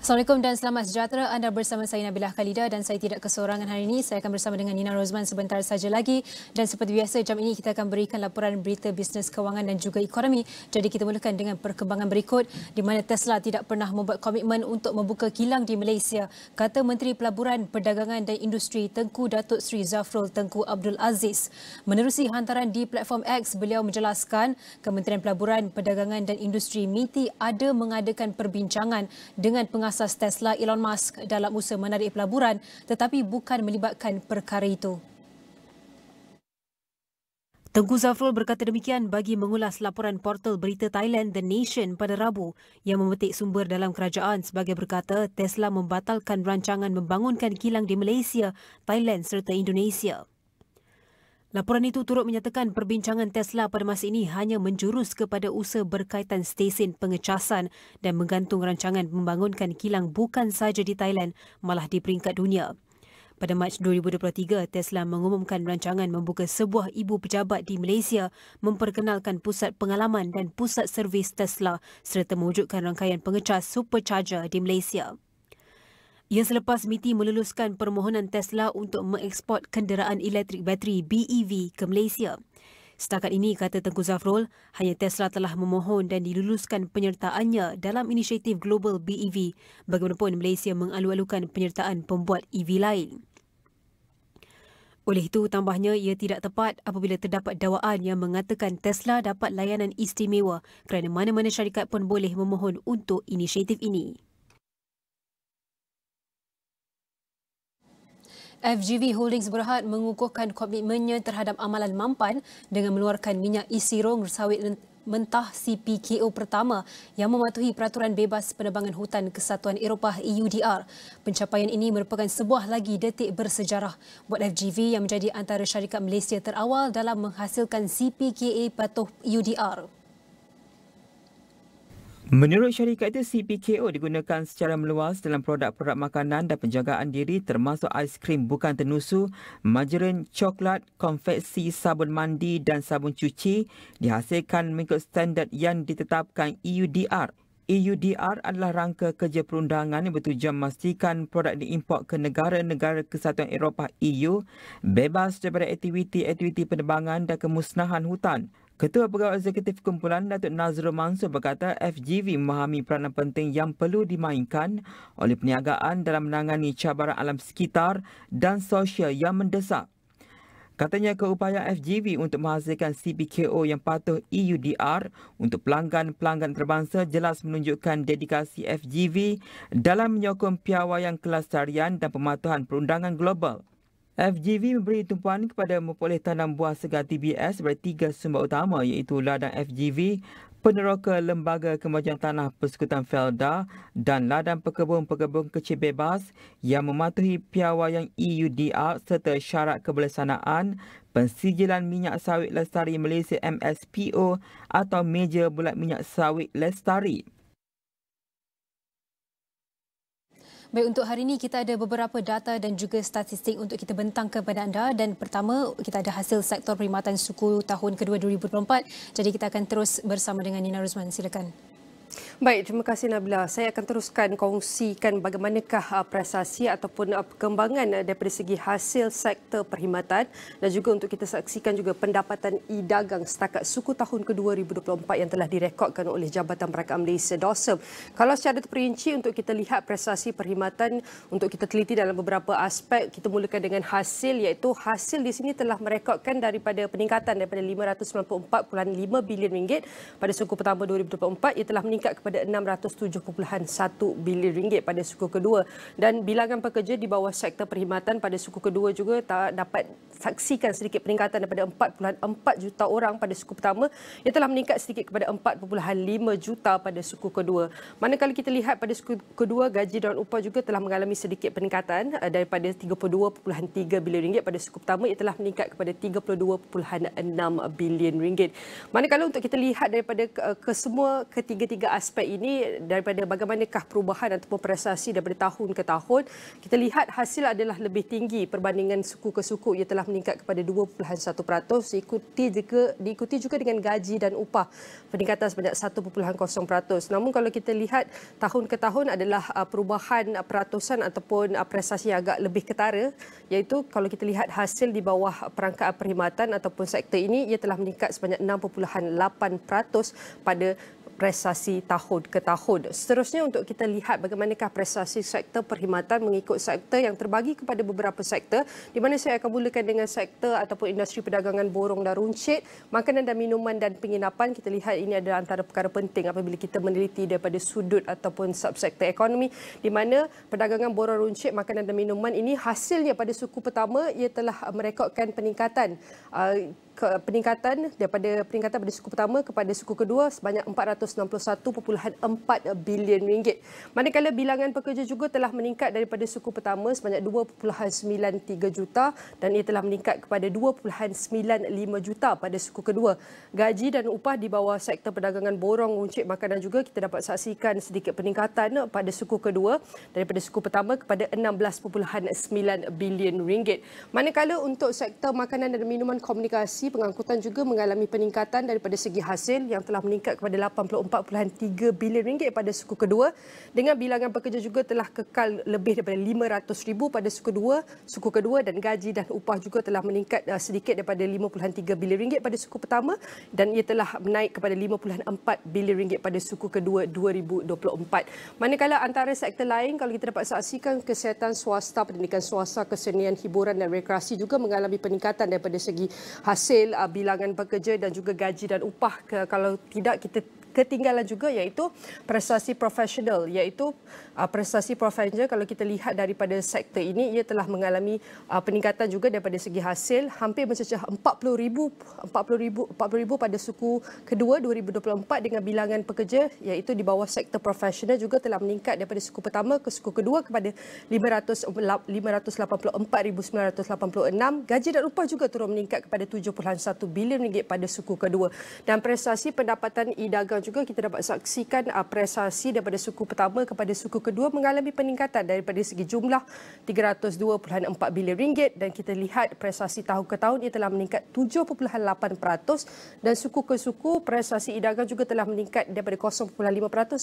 Assalamualaikum dan selamat sejahtera. Anda bersama saya Nabilah Khaleeda dan saya tidak kesorangan hari ini. Saya akan bersama dengan Nina Rozman sebentar saja lagi. Dan seperti biasa, jam ini kita akan berikan laporan berita bisnes kewangan dan juga ekonomi. Jadi kita mulakan dengan perkembangan berikut di mana Tesla tidak pernah membuat komitmen untuk membuka kilang di Malaysia, kata Menteri Pelaburan, Perdagangan dan Industri Tengku Datuk Seri Zafrul Tengku Abdul Aziz. Menerusi hantaran di platform X, beliau menjelaskan Kementerian Pelaburan, Perdagangan dan Industri MITI ada mengadakan perbincangan dengan pengasas Tesla Elon Musk dalam usaha menarik pelaburan tetapi bukan melibatkan perkara itu. Tengku Zafrul berkata demikian bagi mengulas laporan portal berita Thailand The Nation pada Rabu yang memetik sumber dalam kerajaan sebagai berkata Tesla membatalkan rancangan membangunkan kilang di Malaysia, Thailand serta Indonesia. Laporan itu turut menyatakan perbincangan Tesla pada masa ini hanya menjurus kepada usaha berkaitan stesen pengecasan dan menggantung rancangan membangunkan kilang bukan sahaja di Thailand, malah di peringkat dunia. Pada Mac 2023, Tesla mengumumkan rancangan membuka sebuah ibu pejabat di Malaysia, memperkenalkan pusat pengalaman dan pusat servis Tesla serta mewujudkan rangkaian pengecas supercharger di Malaysia. Ia selepas MITI meluluskan permohonan Tesla untuk mengeksport kenderaan elektrik bateri BEV ke Malaysia. Setakat ini, kata Tengku Zafrul, hanya Tesla telah memohon dan diluluskan penyertaannya dalam inisiatif global BEV, bagaimanapun Malaysia mengalu-alukan penyertaan pembuat EV lain. Oleh itu, tambahnya ia tidak tepat apabila terdapat dakwaan yang mengatakan Tesla dapat layanan istimewa kerana mana-mana syarikat pun boleh memohon untuk inisiatif ini. FGV Holdings berhad mengukuhkan komitmennya terhadap amalan mampan dengan mengeluarkan minyak isi rong sawit mentah CPKO pertama yang mematuhi peraturan bebas penerbangan hutan Kesatuan Eropah EUDR. Pencapaian ini merupakan sebuah lagi detik bersejarah buat FGV yang menjadi antara syarikat Malaysia terawal dalam menghasilkan CPKA patuh EUDR. Menurut syarikat itu, CPKO digunakan secara meluas dalam produk-produk makanan dan penjagaan diri termasuk aiskrim bukan tenusu, margarin, coklat, konfeksi, sabun mandi dan sabun cuci dihasilkan mengikut standard yang ditetapkan EUDR. EUDR adalah rangka kerja perundangan yang bertujuan memastikan produk diimport ke negara-negara Kesatuan Eropah EU bebas daripada aktiviti-aktiviti penerbangan dan kemusnahan hutan. Ketua Pegawai Eksekutif Kumpulan Datuk Nazrul Mansur berkata FGV memahami peranan penting yang perlu dimainkan oleh perniagaan dalam menangani cabaran alam sekitar dan sosial yang mendesak. Katanya keupayaan FGV untuk menghasilkan CPKO yang patuh EUDR untuk pelanggan-pelanggan terbangsa jelas menunjukkan dedikasi FGV dalam menyokong piawaian kelestarian dan pematuhan perundangan global. FGV memberi tumpuan kepada memperoleh tanam buah segar TBS dari 3 sumber utama iaitu ladang FGV, peneroka Lembaga Kemajuan Tanah Persekutuan Felda dan ladang pekebun-pekebun kecil bebas yang mematuhi piawaian EUDR serta syarat keberlaksanaan pensijilan minyak sawit lestari Malaysia MSPO atau meja bulat minyak sawit lestari. Baik, untuk hari ini kita ada beberapa data dan juga statistik untuk kita bentang kepada anda. Dan pertama, kita ada hasil sektor perkhidmatan suku tahun kedua 2024. Jadi kita akan terus bersama dengan Nina Rozman. Silakan. Baik, terima kasih Nabilah. Saya akan teruskan kongsikan bagaimanakah prestasi ataupun perkembangan daripada segi hasil sektor perkhidmatan dan juga untuk kita saksikan juga pendapatan e-dagang setakat suku tahun ke-2024 yang telah direkodkan oleh Jabatan Perangkat Malaysia DOSM. Kalau secara terperinci untuk kita lihat prestasi perkhidmatan untuk kita teliti dalam beberapa aspek, kita mulakan dengan hasil iaitu hasil di sini telah merekodkan daripada peningkatan daripada RM594.5 bilion pada suku pertama 2024 ia telah meningkat kepada RM607.1 bilion pada suku kedua dan bilangan pekerja di bawah sektor perkhidmatan pada suku kedua juga dapat saksikan sedikit peningkatan daripada 4.4 juta orang pada suku pertama ia telah meningkat sedikit kepada 4.5 juta pada suku kedua. Manakala kita lihat pada suku kedua gaji dan upah juga telah mengalami sedikit peningkatan daripada RM32.3 bilion pada suku pertama ia telah meningkat kepada RM32.6 bilion. Manakala untuk kita lihat daripada kesemua ketiga-tiga aspek aspek ini daripada bagaimanakah perubahan ataupun prestasi daripada tahun ke tahun, kita lihat hasil adalah lebih tinggi perbandingan suku ke suku. Ia telah meningkat kepada 2.1%, diikuti juga dengan gaji dan upah peningkatan sebanyak 1.0%. Namun kalau kita lihat tahun ke tahun adalah perubahan peratusan ataupun prestasi yang agak lebih ketara, iaitu kalau kita lihat hasil di bawah perangkaan perkhidmatan ataupun sektor ini, ia telah meningkat sebanyak 6.8% pada prestasi tahun ke tahun. Seterusnya untuk kita lihat bagaimanakah prestasi sektor perkhidmatan mengikut sektor yang terbagi kepada beberapa sektor, di mana saya akan mulakan dengan sektor ataupun industri perdagangan borong dan runcit, makanan dan minuman dan penginapan. Kita lihat ini adalah antara perkara penting apabila kita meneliti daripada sudut ataupun subsektor ekonomi, di mana perdagangan borong, runcit, makanan dan minuman ini hasilnya pada suku pertama ia telah merekodkan peningkatan pada suku pertama kepada suku kedua sebanyak 461.4 bilion ringgit. Manakala bilangan pekerja juga telah meningkat daripada suku pertama sebanyak 2.93 juta dan ia telah meningkat kepada 2.95 juta pada suku kedua. Gaji dan upah di bawah sektor perdagangan borong, runcit, makanan juga kita dapat saksikan sedikit peningkatan pada suku kedua daripada suku pertama kepada 16.9 bilion ringgit. Manakala untuk sektor makanan dan minuman, komunikasi, pengangkutan juga mengalami peningkatan daripada segi hasil yang telah meningkat kepada 84.3 bilion ringgit pada suku kedua, dengan bilangan pekerja juga telah kekal lebih daripada 500,000 pada suku kedua dan gaji dan upah juga telah meningkat sedikit daripada 5.3 bilion ringgit pada suku pertama dan ia telah menaik kepada 5.4 bilion ringgit pada suku kedua 2024. Manakala antara sektor lain, kalau kita dapat saksikan kesihatan swasta, pendidikan swasta, kesenian, hiburan dan rekreasi juga mengalami peningkatan daripada segi hasil bilangan pekerja dan juga gaji dan upah. Kalau tidak kita ketinggalan juga iaitu prestasi profesional, iaitu prestasi profesional. Kalau kita lihat daripada sektor ini, ia telah mengalami peningkatan juga daripada segi hasil, hampir mencecah 40,000 pada suku kedua 2024, dengan bilangan pekerja iaitu di bawah sektor profesional juga telah meningkat daripada suku pertama ke suku kedua kepada 584,986. Gaji dan upah juga turut meningkat kepada 7.1 bilion ringgit pada suku kedua. Dan prestasi pendapatan e-dagang juga kita dapat saksikan prestasi daripada suku pertama kepada suku kedua mengalami peningkatan daripada segi jumlah 302.4 bilion ringgit, dan kita lihat prestasi tahun ke tahun ia telah meningkat 7.8%, dan suku ke suku prestasi e-dagang juga telah meningkat daripada 0.5%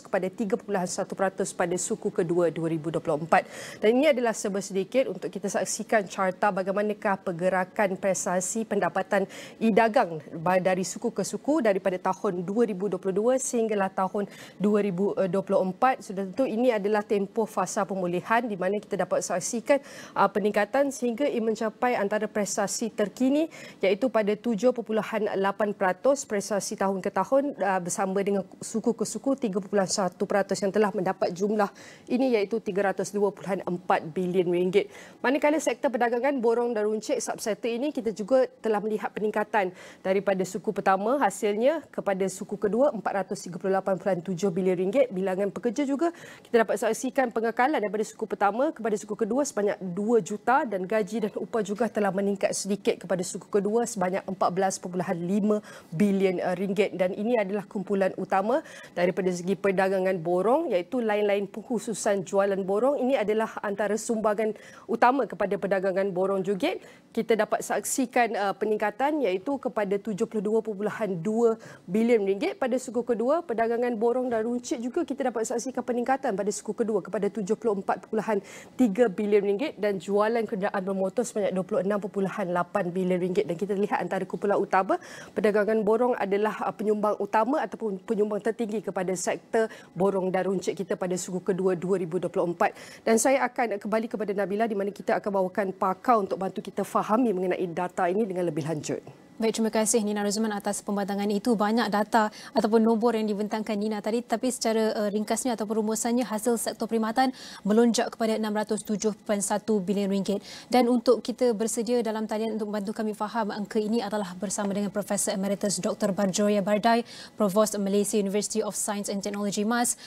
kepada 3.1% pada suku kedua 2024. Dan ini adalah sedikit untuk kita saksikan carta bagaimanakah pergerakan prestasi pendapatan e-dagang dari suku ke suku daripada tahun 2022 sehinggalah tahun 2024. Sudah tentu ini adalah tempoh fasa pemulihan di mana kita dapat saksikan peningkatan sehingga ia mencapai antara prestasi terkini iaitu pada 7.8% prestasi tahun ke tahun bersama dengan suku ke suku 3.1% yang telah mendapat jumlah ini iaitu 302.4 bilion ringgit. Manakala sektor perdagangan borong dan runcit subsektor ini kita juga telah melihat peningkatan daripada suku pertama hasilnya kepada suku kedua 438.7 bilion ringgit. Bilangan pekerja juga kita dapat saksikan pengekalan daripada suku pertama kepada suku kedua sebanyak 2 juta dan gaji dan upah juga telah meningkat sedikit kepada suku kedua sebanyak 14.5 bilion ringgit. Dan ini adalah kumpulan utama daripada segi perdagangan borong, iaitu lain-lain pengkhususan jualan borong. Ini adalah antara sumbangan utama kepada perdagangan borong juga. Kita dapat saksikan peningkatan iaitu kepada 72.2 bilion ringgit pada suku kedua. Perdagangan borong dan runcit juga kita dapat saksikan peningkatan pada suku kedua kepada 74.3 bilion ringgit dan jualan kenderaan bermotor sebanyak 26.8 bilion ringgit. Dan kita lihat antara kumpulan utama perdagangan borong adalah penyumbang utama ataupun penyumbang tertinggi kepada sektor borong dan runcit kita pada suku kedua 2024. Dan saya akan kembali kepada Nabilah di mana kita akan bawakan pakar untuk bantu kita fahami mengenai data ini dengan lebih lanjut. Baik, terima kasih Nina Rozman atas pembatangan itu. Banyak data ataupun nombor yang dibentangkan Nina tadi, tapi secara ringkasnya ataupun rumusannya hasil sektor perkhidmatan melonjak kepada 607.1 bilion ringgit. Dan untuk kita bersedia dalam talian untuk membantu kami faham angka ini adalah bersama dengan Profesor Emeritus Dr. Barjoya Bardai, Provost Malaysia University of Science and Technology MAS.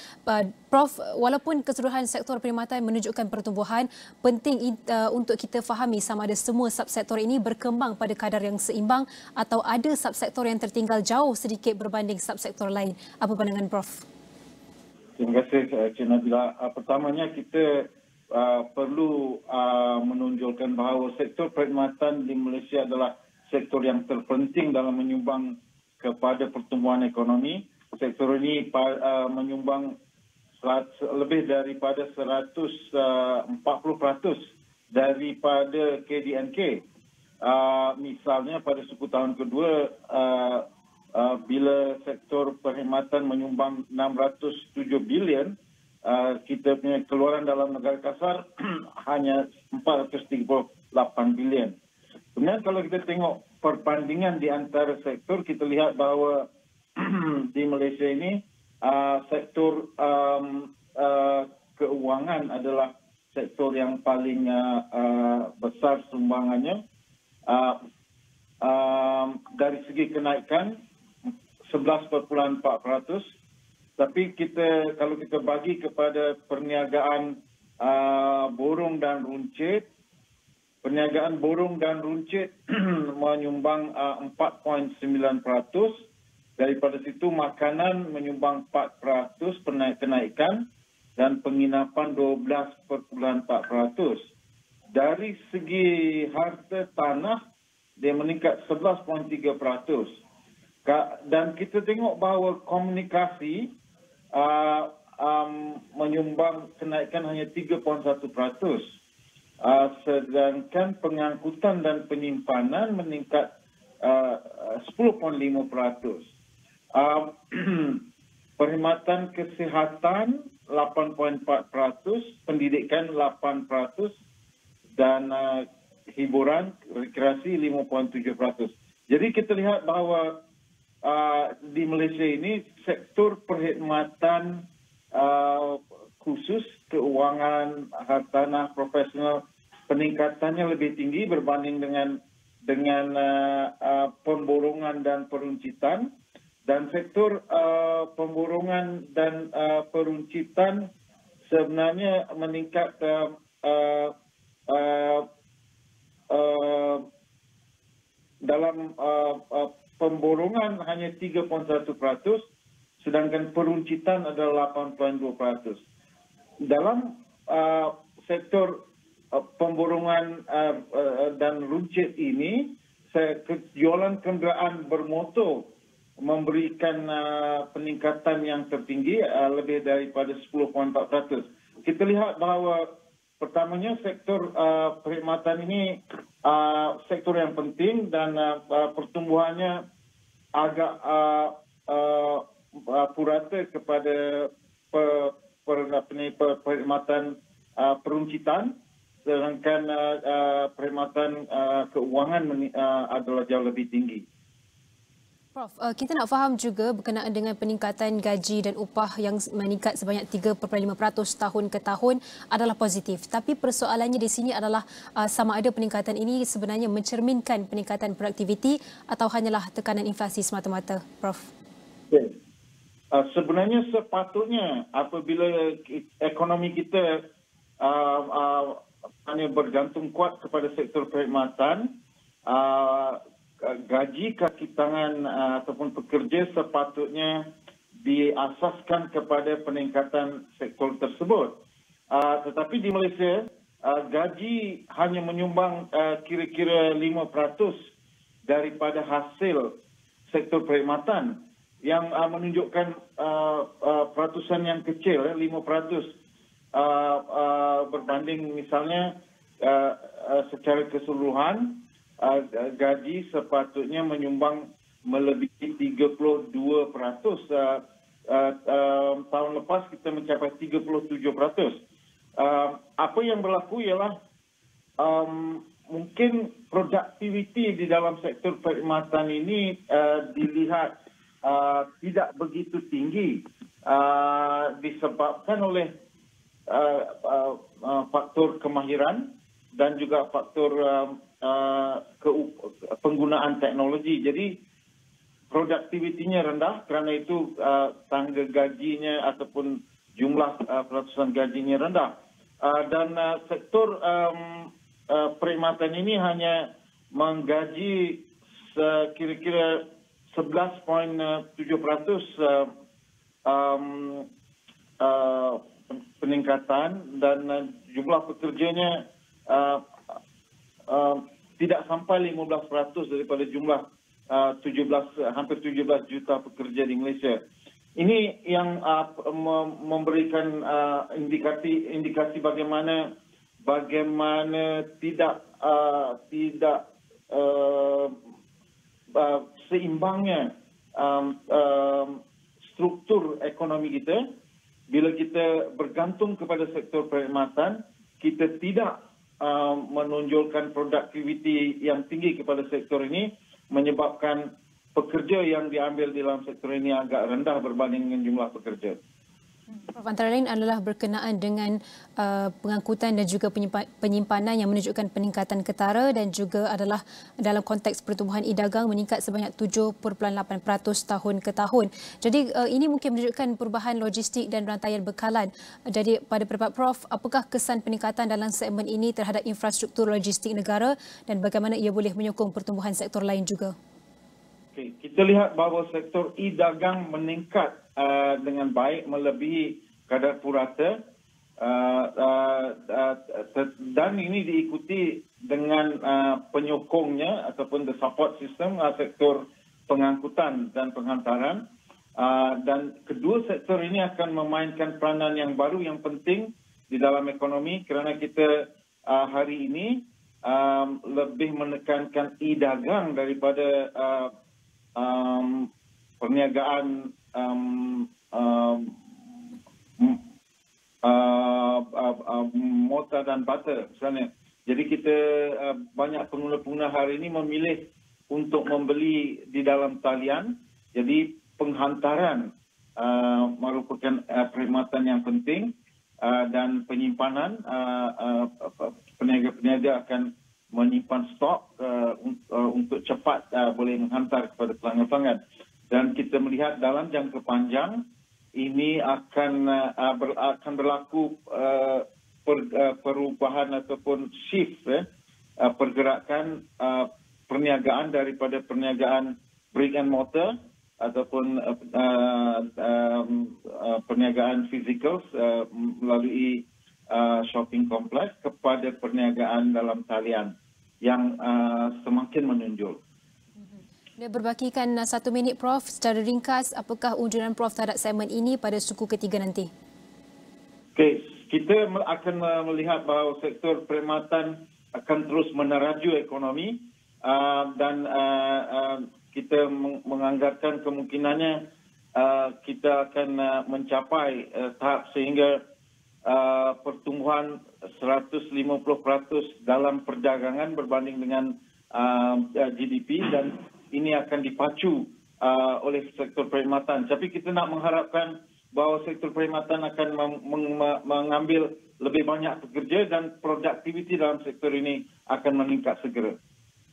Prof, walaupun keseluruhan sektor perkhidmatan menunjukkan pertumbuhan, penting untuk kita fahami sama ada semua subsektor ini berkembang pada kadar yang seimbang atau ada subsektor yang tertinggal jauh sedikit berbanding subsektor lain. Apa pandangan Prof? Terima kasih Cik Nabilah. Pertamanya kita perlu menonjolkan bahawa sektor perkhidmatan di Malaysia adalah sektor yang terpenting dalam menyumbang kepada pertumbuhan ekonomi. Sektor ini menyumbang lebih daripada 140% daripada KDNK. Misalnya pada 10 tahun kedua, bila sektor perkhidmatan menyumbang 607 bilion, kita punya keluaran dalam negara kasar hanya 438 bilion. Kemudian kalau kita tengok perbandingan di antara sektor, kita lihat bahawa di Malaysia ini sektor keuangan adalah sektor yang paling besar sumbangannya. Dari segi kenaikan 11.4%. Tapi kalau kita bagi kepada perniagaan borong dan runcit, perniagaan borong dan runcit menyumbang 4.9%. Daripada situ makanan menyumbang 4% kenaikan dan penginapan 12.4%. Dari segi harta tanah dia meningkat 11.3%. Dan kita tengok bahawa komunikasi menyumbang kenaikan hanya 3.1%. Sedangkan pengangkutan dan penyimpanan meningkat 10.5%. Perkhidmatan kesihatan 8.4%, pendidikan 8%, dan hiburan, rekreasi 5.7%. Jadi kita lihat bahawa di Malaysia ini sektor perkhidmatan khusus keuangan, harta tanah, profesional, peningkatannya lebih tinggi berbanding dengan pemborongan dan peruncitan. Dan sektor pemborongan dan peruncitan sebenarnya meningkat dalam pemborongan hanya 3.1%, sedangkan peruncitan adalah 8.2%. Dalam sektor pemborongan dan runcit ini, jualan kenderaan bermotor memberikan peningkatan yang tertinggi, lebih daripada 10.4%. Kita lihat bahawa pertamanya sektor perkhidmatan ini sektor yang penting dan pertumbuhannya agak purata kepada perkhidmatan peruncitan, sedangkan perkhidmatan keuangan adalah jauh lebih tinggi. Prof, kita nak faham juga berkenaan dengan peningkatan gaji dan upah yang meningkat sebanyak 3.5% tahun ke tahun adalah positif. Tapi persoalannya di sini adalah sama ada peningkatan ini sebenarnya mencerminkan peningkatan produktiviti atau hanyalah tekanan inflasi semata-mata, Prof? Okay. Sebenarnya sepatutnya apabila ekonomi kita hanya bergantung kuat kepada sektor perkhidmatan, gaji kaki tangan ataupun pekerja sepatutnya diasaskan kepada peningkatan sektor tersebut. Tetapi di Malaysia, gaji hanya menyumbang kira-kira 5% daripada hasil sektor perkhidmatan, yang menunjukkan peratusan yang kecil, 5%, berbanding misalnya secara keseluruhan gaji sepatutnya menyumbang melebihi 32%. Tahun lepas kita mencapai 37%. Apa yang berlaku ialah mungkin produktiviti di dalam sektor perkhidmatan ini dilihat tidak begitu tinggi, disebabkan oleh faktor kemahiran dan juga faktor penggunaan teknologi. Jadi produktivitinya rendah, kerana itu tangga gajinya ataupun jumlah peratusan gajinya rendah. Dan sektor perkhidmatan ini hanya menggaji kira-kira 11.7% peningkatan dan jumlah pekerjanya tidak sampai 15% daripada jumlah hampir 17 juta pekerja di Malaysia. Ini yang memberikan indikasi bagaimana tidak seimbangnya struktur ekonomi kita. Bila kita bergantung kepada sektor perkhidmatan, kita tidak menonjolkan produktiviti yang tinggi kepada sektor ini, menyebabkan pekerja yang diambil di dalam sektor ini agak rendah berbanding dengan jumlah pekerja. Prof, antara lain adalah berkenaan dengan pengangkutan dan juga penyimpanan yang menunjukkan peningkatan ketara dan juga adalah dalam konteks pertumbuhan e-dagang meningkat sebanyak 7.8% tahun ke tahun. Jadi ini mungkin menunjukkan perubahan logistik dan rantaian bekalan. Jadi pada pendapat Prof, apakah kesan peningkatan dalam segmen ini terhadap infrastruktur logistik negara dan bagaimana ia boleh menyokong pertumbuhan sektor lain juga? Okay. Kita lihat bahawa sektor e-dagang meningkat dengan baik melebihi kadar purata dan ini diikuti dengan penyokongnya ataupun the support system sektor pengangkutan dan penghantaran dan kedua sektor ini akan memainkan peranan yang baru yang penting di dalam ekonomi kerana kita hari ini lebih menekankan e-dagang daripada perniagaan mortar dan butter misalnya. Jadi kita banyak pengguna-pengguna hari ini memilih untuk membeli di dalam talian. Jadi penghantaran merupakan perkhidmatan yang penting dan penyimpanan peniaga-peniaga akan menyimpan stok untuk cepat boleh menghantar kepada pelanggan-pelanggan. Dan kita melihat dalam jangka panjang ini akan berlaku perubahan ataupun shift pergerakan perniagaan daripada perniagaan brick and mortar ataupun perniagaan fizikal melalui shopping kompleks kepada perniagaan dalam talian yang semakin menonjol. Dia berbakikan 1 minit Prof, secara ringkas apakah unjuran Prof terhadap segmen ini pada suku ketiga nanti? Okey, kita akan melihat bahawa sektor perkhidmatan akan terus meneraju ekonomi dan kita menganggarkan kemungkinannya kita akan mencapai tahap sehingga pertumbuhan 150% dalam perdagangan berbanding dengan GDP dan ini akan dipacu oleh sektor perkhidmatan. Tapi kita nak mengharapkan bahawa sektor perkhidmatan akan mengambil lebih banyak pekerja dan produktiviti dalam sektor ini akan meningkat segera.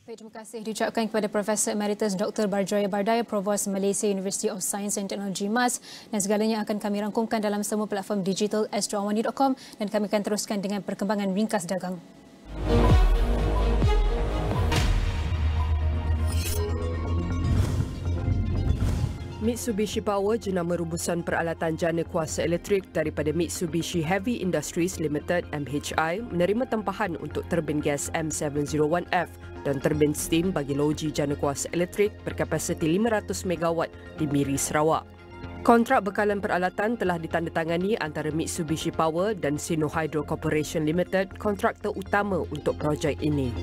Baik, terima kasih diucapkan kepada Profesor Emeritus Dr. Barjoya Bardaya, Provos Malaysia University of Science and Technology MAS dan segalanya akan kami rangkumkan dalam semua platform digital astroawani.com dan kami akan teruskan dengan perkembangan ringkas dagang. Mitsubishi Power jenama rumusan peralatan jana kuasa elektrik daripada Mitsubishi Heavy Industries Limited MHI menerima tempahan untuk turbin gas M701F dan turbin steam bagi loji jana kuasa elektrik berkapasiti 500 MW di Miri, Sarawak. Kontrak bekalan peralatan telah ditandatangani antara Mitsubishi Power dan Sino Hydro Corporation Limited, kontraktor utama untuk projek ini.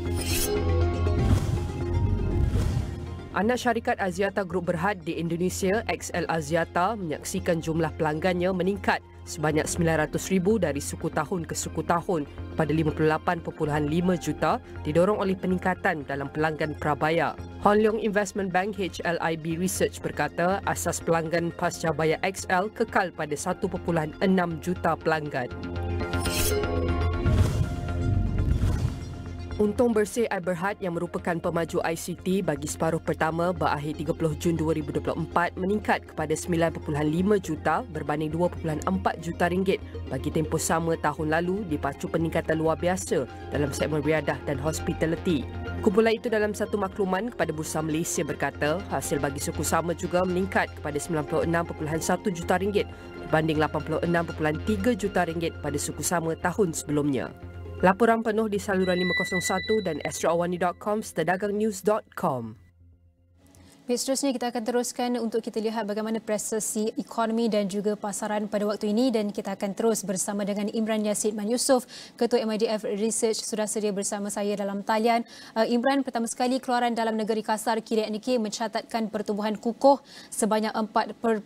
Anak syarikat Axiata Group berhad di Indonesia, XL Axiata, menyaksikan jumlah pelanggannya meningkat sebanyak 900,000 dari suku tahun ke suku tahun pada 58.5 juta didorong oleh peningkatan dalam pelanggan prabayar. Hon Leong Investment Bank HLIB Research berkata asas pelanggan pascabaya XL kekal pada 1.6 juta pelanggan. Untung bersih Al-Berhad yang merupakan pemaju ICT bagi separuh pertama berakhir 30 Jun 2024 meningkat kepada 9.5 juta berbanding 2.4 juta ringgit bagi tempoh sama tahun lalu dipacu peningkatan luar biasa dalam segmen riadah dan hospitality. Kumpulan itu dalam satu makluman kepada Bursa Malaysia berkata hasil bagi suku sama juga meningkat kepada 96.1 juta ringgit berbanding 86.3 juta ringgit pada suku sama tahun sebelumnya. Laporan penuh di saluran 501 dan astroawani.com serta dagangnews.com. Baik, seterusnya kita akan teruskan untuk kita lihat bagaimana prestasi ekonomi dan juga pasaran pada waktu ini, dan kita akan terus bersama dengan Imran Yassin Man Yusof, Ketua MIDF Research, sudah sedia bersama saya dalam talian. Imran, pertama sekali keluaran dalam negeri kasar KDNK mencatatkan pertumbuhan kukuh sebanyak 4.2%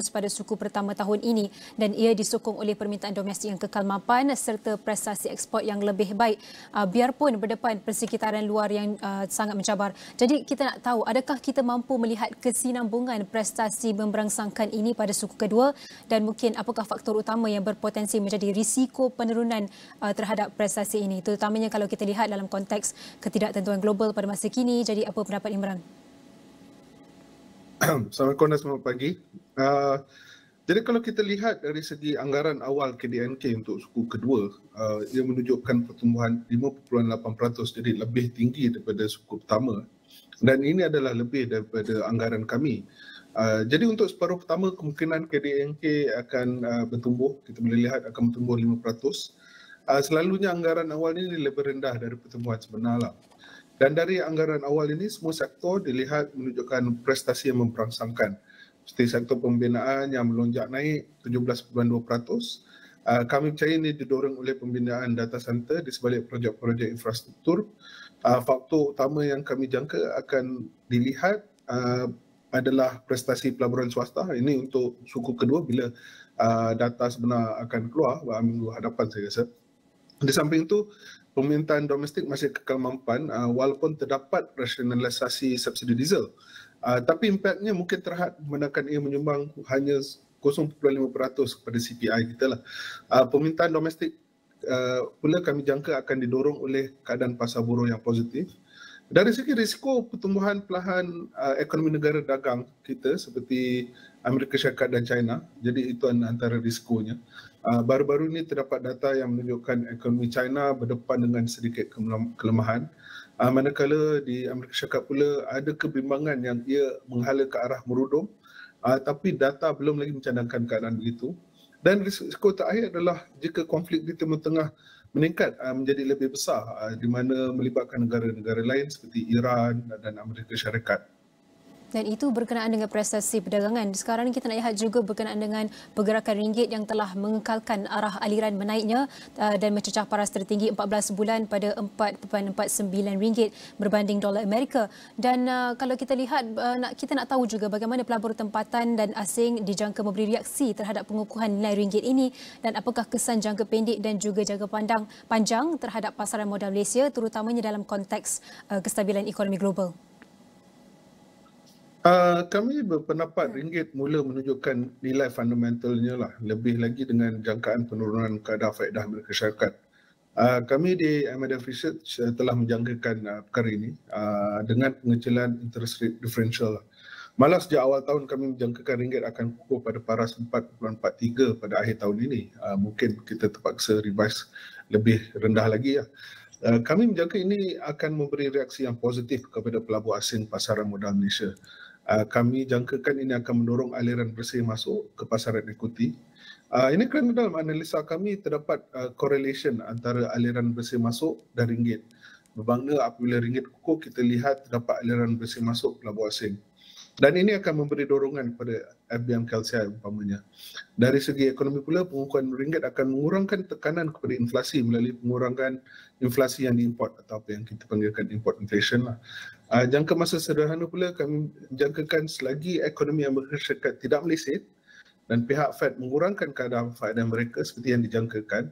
pada suku pertama tahun ini, dan ia disokong oleh permintaan domestik yang kekal mapan serta prestasi ekspor yang lebih baik, biarpun berdepan persekitaran luar yang sangat mencabar. Jadi kita nak tahu, adakah kita mampu melihat kesinambungan prestasi memberangsangkan ini pada suku kedua, dan mungkin apakah faktor utama yang berpotensi menjadi risiko penurunan terhadap prestasi ini, terutamanya kalau kita lihat dalam konteks ketidaktentuan global pada masa kini. Jadi apa pendapat Imran? Assalamualaikum dan selamat pagi. Jadi kalau kita lihat dari segi anggaran awal KDNK untuk suku kedua, ia menunjukkan pertumbuhan 5.8%, jadi lebih tinggi daripada suku pertama. Dan ini adalah lebih daripada anggaran kami. Jadi untuk separuh pertama kemungkinan KDNK akan bertumbuh, kita boleh lihat akan bertumbuh 5%. Selalunya anggaran awal ini lebih rendah dari pertumbuhan sebenar lah. Dan dari anggaran awal ini semua sektor dilihat menunjukkan prestasi yang memberangsangkan. Seperti sektor pembinaan yang melonjak naik 17.2%. Kami percaya ini didorong oleh pembinaan data center di sebalik projek-projek infrastruktur. Faktor utama yang kami jangka akan dilihat adalah prestasi pelaburan swasta. Ini untuk suku kedua bila data sebenar akan keluar minggu hadapan saya rasa. Di samping itu, permintaan domestik masih kekal mampan walaupun terdapat rasionalisasi subsidi diesel. Tapi impaknya mungkin terhad menandakan ia menyumbang hanya 0.5% kepada CPI kita lah. Permintaan domestik pula kami jangka akan didorong oleh keadaan pasar buruh yang positif. Dari segi risiko pertumbuhan perlahan ekonomi negara dagang kita seperti Amerika Syarikat dan China, jadi itu antara risikonya. Baru-baru ini terdapat data yang menunjukkan ekonomi China berdepan dengan sedikit kelemahan. Manakala di Amerika Syarikat pula ada kebimbangan yang ia menghala ke arah merudum, tapi data belum lagi mencadangkan keadaan begitu. Dan risiko terakhir adalah jika konflik di Timur Tengah meningkat menjadi lebih besar di mana melibatkan negara-negara lain seperti Iran dan Amerika Syarikat. Dan itu berkenaan dengan prestasi perdagangan. Sekarang ni kita nak lihat juga berkenaan dengan pergerakan ringgit yang telah mengekalkan arah aliran menaiknya dan mencecah paras tertinggi 14 bulan pada 4.49 ringgit berbanding dolar Amerika. Dan kalau kita lihat, kita nak tahu juga bagaimana pelabur tempatan dan asing dijangka memberi reaksi terhadap pengukuhan nilai ringgit ini, dan apakah kesan jangka pendek dan juga jangka panjang terhadap pasaran modal Malaysia, terutamanya dalam konteks kestabilan ekonomi global. Kami berpendapat ringgit mula menunjukkan nilai fundamentalnya lah, lebih lagi dengan jangkaan penurunan kadar faedah Amerika Syarikat. Kami di MIDF Research telah menjangkakan perkara ini dengan pengecilan interest rate differential. Malah sejak awal tahun kami menjangkakan ringgit akan kukuh pada paras 4.43 pada akhir tahun ini. Mungkin kita terpaksa revise lebih rendah lagi. Kami menjangka ini akan memberi reaksi yang positif kepada pelabur asing pasaran modal Malaysia. Kami jangkakan ini akan mendorong aliran bersih masuk ke pasaran ekuiti. Ini kerana dalam analisa kami terdapat correlation antara aliran bersih masuk dan ringgit. Berbangga apabila ringgit kukuh, kita lihat terdapat aliran bersih masuk pelabur asing. Dan ini akan memberi dorongan kepada FBM KLCI umpamanya. Dari segi ekonomi pula, pengukuhan ringgit akan mengurangkan tekanan kepada inflasi melalui pengurangan inflasi yang diimport atau apa yang kita panggilkan import inflation lah. Jangka masa sederhana pula kami jangkakan selagi ekonomi Amerika Syarikat tidak meleset dan pihak Fed mengurangkan kadar faedah mereka seperti yang dijangkakan,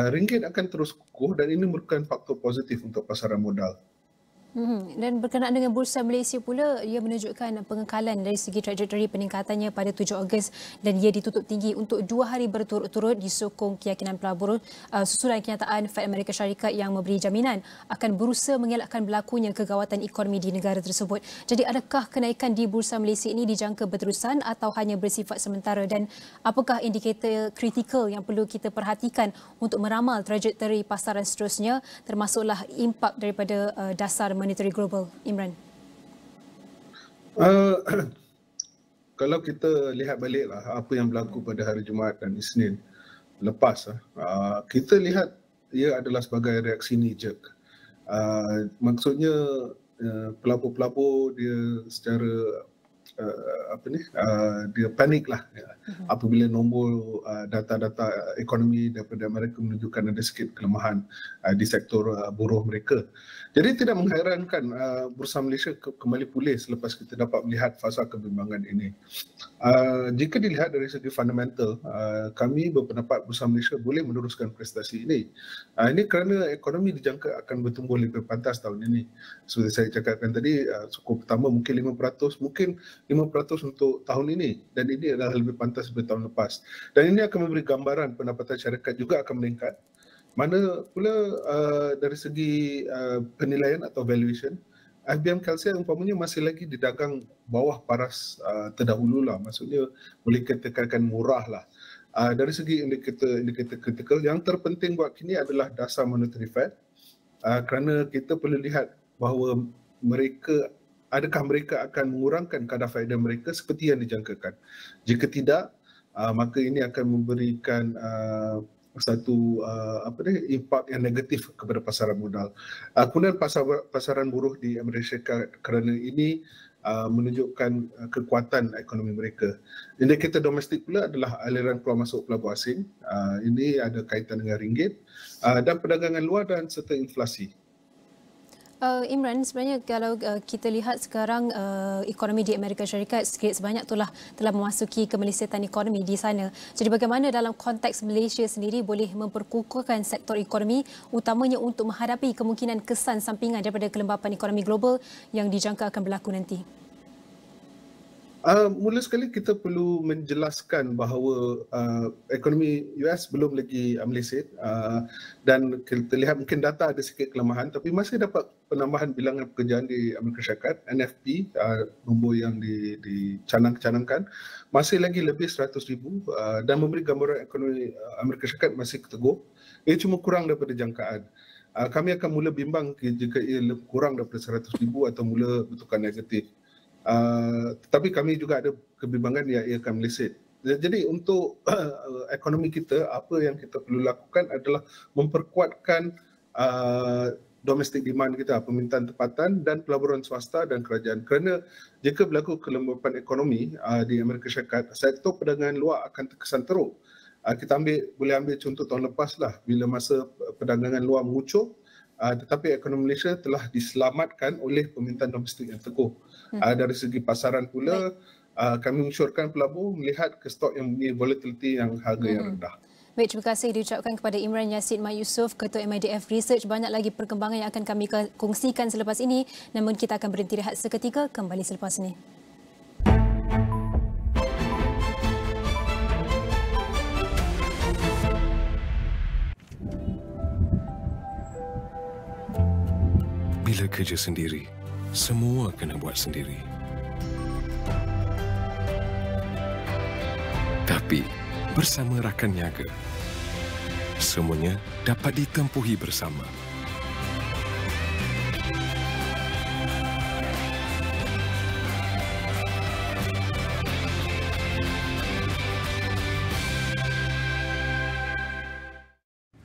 ringgit akan terus kukuh dan ini merupakan faktor positif untuk pasaran modal. Dan berkenaan dengan Bursa Malaysia pula, ia menunjukkan pengekalan dari segi trajektori peningkatannya pada 7 Ogos dan ia ditutup tinggi untuk 2 hari berturut-turut disokong keyakinan pelabur susulan kenyataan Fed Amerika Syarikat yang memberi jaminan akan berusaha mengelakkan berlakunya kegawatan ekonomi di negara tersebut. Jadi adakah kenaikan di Bursa Malaysia ini dijangka berterusan atau hanya bersifat sementara, dan apakah indikator kritikal yang perlu kita perhatikan untuk meramal trajektori pasaran seterusnya, termasuklah impak daripada dasar monetary global? Imran. Kalau kita lihat baliklah apa yang berlaku pada hari Jumaat dan Isnin lepas, kita lihat ia adalah sebagai reaksi knee jerk. Maksudnya pelabur-pelabur dia secara dia panik lah apabila nombor data-data ekonomi daripada mereka menunjukkan ada sikit kelemahan di sektor buruh mereka. Jadi tidak mengherankan Bursa Malaysia kembali pulih selepas kita dapat melihat fasa kebimbangan ini. Jika dilihat dari segi fundamental, kami berpendapat Bursa Malaysia boleh meneruskan prestasi ini. Ini kerana ekonomi dijangka akan bertumbuh lebih pantas tahun ini. Seperti saya cakapkan tadi, suku pertama mungkin 5%, mungkin 5% untuk tahun ini, dan ini adalah lebih pantas daripada tahun lepas. Dan ini akan memberi gambaran pendapatan syarikat juga akan meningkat. Mana pula dari segi penilaian atau valuation, IBM Kelsia umpamanya masih lagi didagang bawah paras terdahulu lah. Maksudnya boleh dikatakan murah lah. Dari segi indikator kritikal, yang terpenting buat kini adalah dasar monetary Fed, kerana kita perlu lihat bahawa adakah mereka akan mengurangkan kadar faedah mereka seperti yang dijangkakan. Jika tidak, maka ini akan memberikan satu impak yang negatif kepada pasaran modal. Kemudian pasaran buruh di Amerika Syarikat kerana ini menunjukkan kekuatan ekonomi mereka. Indikator domestik pula adalah aliran keluar masuk pelabur asing. Ini ada kaitan dengan ringgit dan perdagangan luar dan serta inflasi. Imran, sebenarnya kalau kita lihat sekarang ekonomi di Amerika Syarikat sedikit sebanyak telah memasuki kemelesetan ekonomi di sana. Jadi bagaimana dalam konteks Malaysia sendiri boleh memperkukuhkan sektor ekonomi, utamanya untuk menghadapi kemungkinan kesan sampingan daripada kelembapan ekonomi global yang dijangka akan berlaku nanti? Mula sekali kita perlu menjelaskan bahawa ekonomi US belum lagi meleset dan kita lihat mungkin data ada sikit kelemahan, tapi masih dapat penambahan bilangan pekerjaan di Amerika Syarikat, NFP, nombor yang dicanangkan, masih lagi lebih 100,000 dan memberi gambaran ekonomi Amerika Syarikat masih teguh. Ia cuma kurang daripada jangkaan. Kami akan mula bimbang jika ia kurang daripada 100,000 atau mula bentukan negatif. Tetapi kami juga ada kebimbangan yang ia akan meleset. Jadi untuk ekonomi kita, apa yang kita perlu lakukan adalah memperkuatkan domestic demand kita, permintaan tempatan dan pelaburan swasta dan kerajaan. Kerana jika berlaku kelembapan ekonomi di Amerika Syarikat, sektor perdagangan luar akan terkesan teruk. Kita boleh ambil contoh tahun lepas lah, bila masa perdagangan luar mengucur, tetapi ekonomi Malaysia telah diselamatkan oleh permintaan domestik yang teguh. Dari segi pasaran pula, kami mensyurkan pelabur melihat ke stok yang mempunyai volatility yang harga yang rendah. Baik, terima kasih diucapkan kepada Imran Yassin Mat Yusof, Ketua MIDF Research. Banyak lagi perkembangan yang akan kami kongsikan selepas ini, namun kita akan berhenti rehat seketika, kembali selepas ini. Bila kerja sendiri, semua kena buat sendiri. Tapi bersama rakan niaga, semuanya dapat ditempuhi bersama.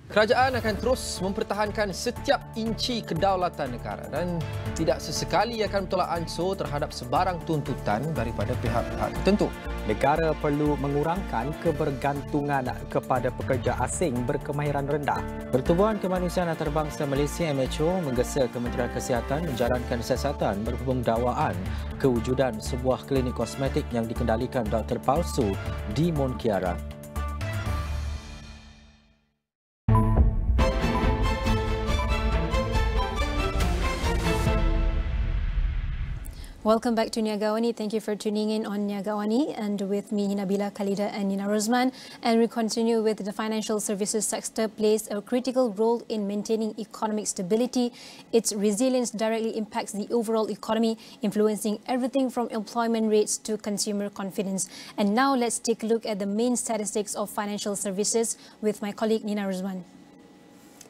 Kerajaan akan terus mempertahankan setiap inci kedaulatan negara dan tidak sesekali akan bertolak ansur terhadap sebarang tuntutan daripada pihak-pihak tertentu. Negara perlu mengurangkan kebergantungan kepada pekerja asing berkemahiran rendah. Pertubuhan Kemanusiaan Antarabangsa Malaysia MHO menggesa Kementerian Kesihatan menjalankan siasatan berhubung dakwaan kewujudan sebuah klinik kosmetik yang dikendalikan doktor palsu di Mon Kiara. Welcome back to Niaga AWANI. Thank you for tuning in on Niaga AWANI, and with me Nabilah, Khaleeda and Rozman. And we continue with the financial services sector plays a critical role in maintaining economic stability. Its resilience directly impacts the overall economy, influencing everything from employment rates to consumer confidence. And now let's take a look at the main statistics of financial services with my colleague Nina Rozman.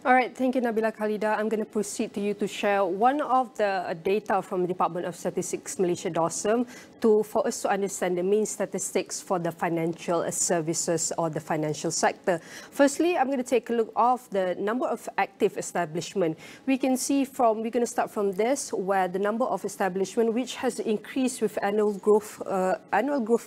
All right, thank you, Nabilah, Khaleeda. I'm going to proceed to you to share one of the data from the Department of Statistics Malaysia DOSM for us to understand the main statistics for the financial services or the financial sector. Firstly, I'm going to take a look of the number of active establishment. We can see we're going to start from this, where the number of establishment which has increased with annual growth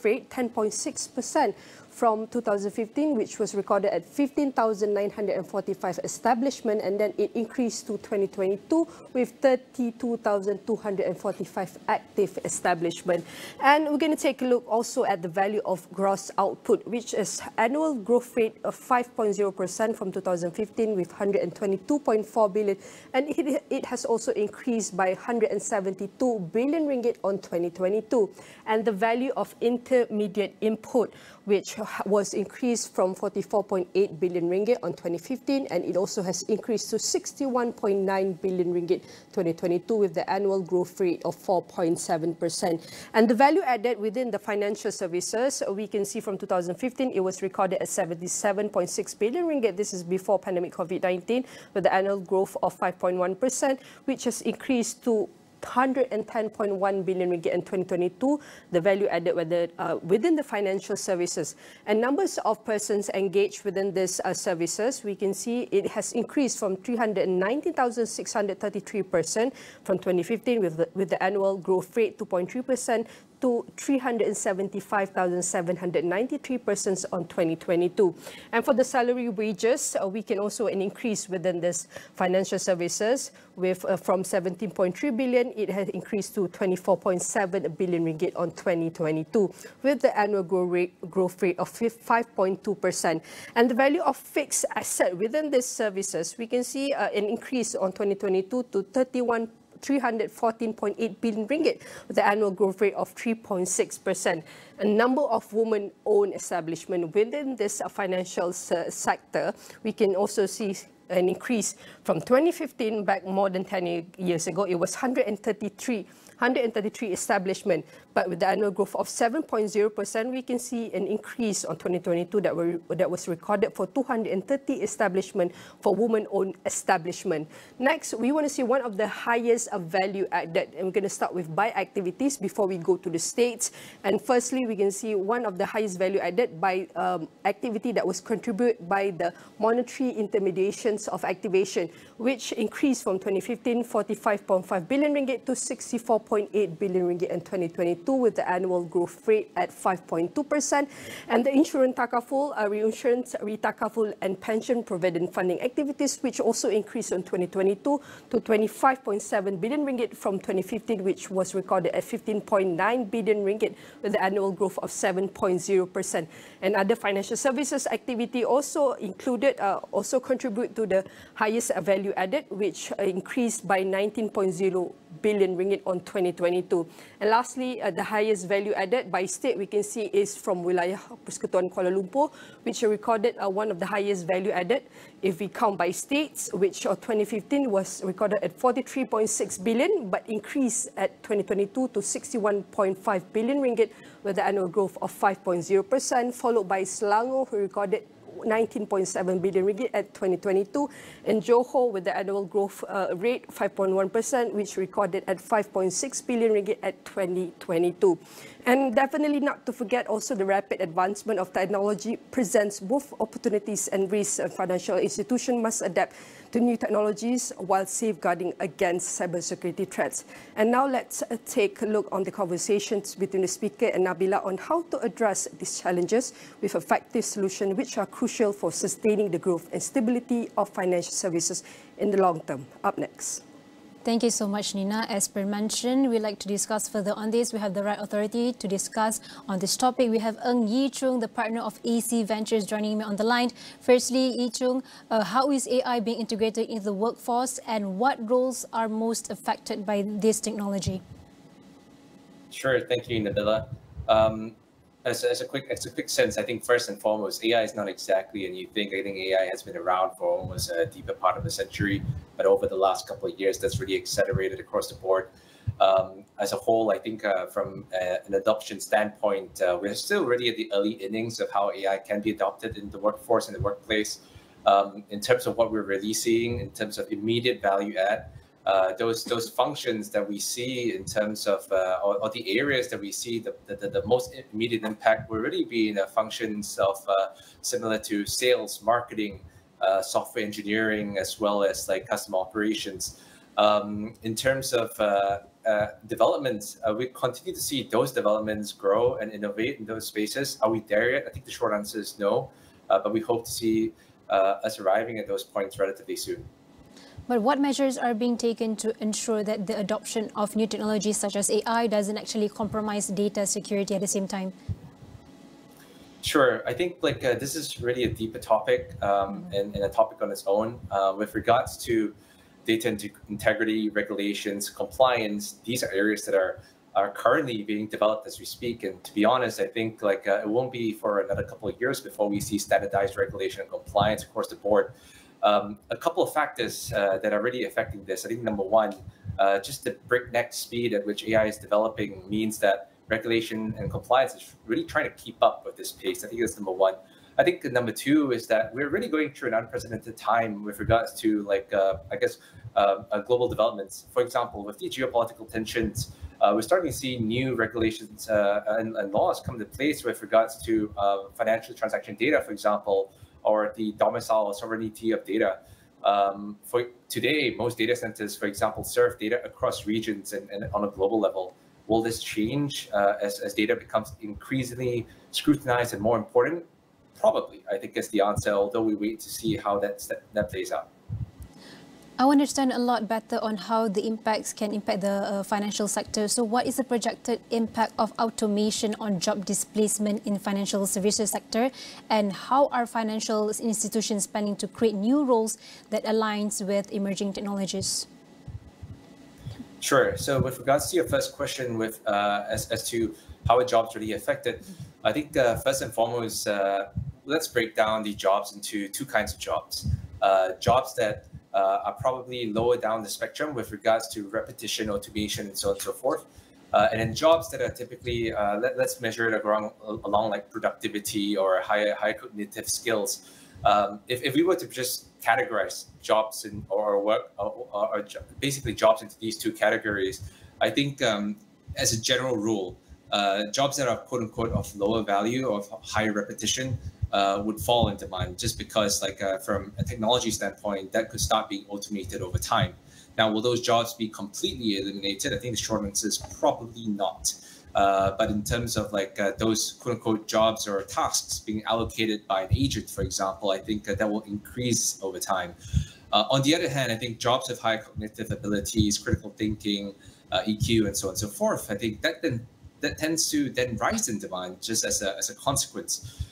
rate 10.6%. From 2015, which was recorded at 15,945 establishment, and then it increased to 2022 with 32,245 active establishment. And we're going to take a look also at the value of gross output, which is annual growth rate of 5.0% from 2015 with 122.4 billion, and it has also increased by 172 billion ringgit on 2022. And the value of intermediate input, which was increased from 44.8 billion ringgit on 2015, and it also has increased to 61.9 billion ringgit 2022 with the annual growth rate of 4.7%. And the value added within the financial services, we can see from 2015, it was recorded at 77.6 billion ringgit. This is before pandemic COVID-19, with the annual growth of 5.1%, which has increased to 110.1 billion ringgit in 2022, the value added within the financial services. And numbers of persons engaged within these services, we can see it has increased from 319,633 persons from 2015 with the annual growth rate 2.3% to 375,793 persons on 2022. And for the salary wages, we can also an increase within this financial services with from 17.3 billion, it has increased to 24.7 billion ringgit on 2022 with the annual growth rate of 5.2%. And the value of fixed asset within these services, we can see an increase on 2022 to 314.8 billion ringgit with the annual growth rate of 3.6%. A number of women-owned establishments within this financial sector, we can also see an increase from 2015 back more than 10 years ago. It was 133 establishments, but with the annual growth of 7.0%, we can see an increase on 2022 that was recorded for 230 establishments for women-owned establishment. Next, we want to see one of the highest value added, and we're going to start with by activities before we go to the states. And firstly, we can see one of the highest value added by activity that was contributed by the monetary intermediations of activation, which increased from 2015 45.5 billion ringgit to 64.8 billion ringgit in 2022 with the annual growth rate at 5.2%. And the insurance takaful, reinsurance, retakaful and pension provident funding activities, which also increased in 2022 to 25.7 billion ringgit from 2015, which was recorded at 15.9 billion ringgit with the annual growth of 7.0%. And other financial services activity also included, also contribute to the highest value added, which increased by 19.0 billion ringgit on 2022. And lastly, the highest value added by state we can see is from Wilayah Persekutuan Kuala Lumpur, which recorded one of the highest value added if we count by states, which 2015 was recorded at 43.6 billion, but increased at 2022 to 61.5 billion ringgit with the annual growth of 5.0%, followed by Selangor, who recorded 19.7 billion ringgit at 2022, and Johor with the annual growth rate 5.1%, which recorded at 5.6 billion ringgit at 2022. And definitely not to forget also the rapid advancement of technology presents both opportunities and risks. Financial institutions must adapt to new technologies while safeguarding against cybersecurity threats. And now let's take a look on the conversations between the speaker and Nabilah on how to address these challenges with effective solutions which are crucial for sustaining the growth and stability of financial services in the long term. Up next. Thank you so much, Nina. As per mentioned, we'd like to discuss further on this. We have the right authority to discuss on this topic. We have Ng Yi Chung, the partner of AC Ventures, joining me on the line. Firstly, Yi Chung, how is AI being integrated into the workforce and what roles are most affected by this technology? Sure, thank you, Nabilah. As a quick sense, I think first and foremost, AI is not exactly a new thing. I think AI has been around for almost a deeper part of a century, but over the last couple of years, that's really accelerated across the board. As a whole, I think from an adoption standpoint, we're still really at the early innings of how AI can be adopted in the workforce and the workplace. In terms of what we're really seeing, in terms of immediate value add, those functions that we see in terms of or the areas that we see the most immediate impact will really be in the functions of similar to sales, marketing, software engineering, as well as like customer operations. In terms of development, we continue to see those developments grow and innovate in those spaces. Are we there yet? I think the short answer is no, but we hope to see us arriving at those points relatively soon. But what measures are being taken to ensure that the adoption of new technologies such as AI doesn't actually compromise data security at the same time? Sure. I think like this is really a deeper topic and a topic on its own. With regards to data integrity, regulations, compliance, these are areas that are currently being developed as we speak. And to be honest, I think like it won't be for another couple of years before we see standardized regulation and compliance across the board. A couple of factors that are really affecting this. I think number one, just the breakneck speed at which AI is developing means that regulation and compliance is really trying to keep up with this pace. I think that's number one. I think number two is that we're really going through an unprecedented time with regards to like, I guess, global developments. For example, with the geopolitical tensions, we're starting to see new regulations and laws come into place with regards to financial transaction data, for example, or the domicile or sovereignty of data. For today, most data centers, for example, serve data across regions and on a global level. Will this change as data becomes increasingly scrutinized and more important? Probably, I think is the answer, although we wait to see how that plays out. I want to understand a lot better on how the impacts can impact the financial sector. So what is the projected impact of automation on job displacement in financial services sector? And how are financial institutions planning to create new roles that aligns with emerging technologies? Sure. So with regards to your first question with as to how are jobs really affected, I think first and foremost, let's break down the jobs into two kinds of jobs. Jobs that are probably lower down the spectrum with regards to repetition, automation, and so on and so forth. And then jobs that are typically, let's measure it along like productivity or higher cognitive skills. If we were to just categorize jobs or work or basically jobs into these two categories, I think as a general rule, jobs that are quote unquote of lower value or of higher repetition would fall in demand just because like from a technology standpoint, that could start being automated over time. Now, will those jobs be completely eliminated? I think the short answer is probably not. But in terms of like those quote unquote jobs or tasks being allocated by an agent, for example, I think that will increase over time. On the other hand, I think jobs of high cognitive abilities, critical thinking, EQ, and so on and so forth, I think that tends to then rise in demand just as a consequence.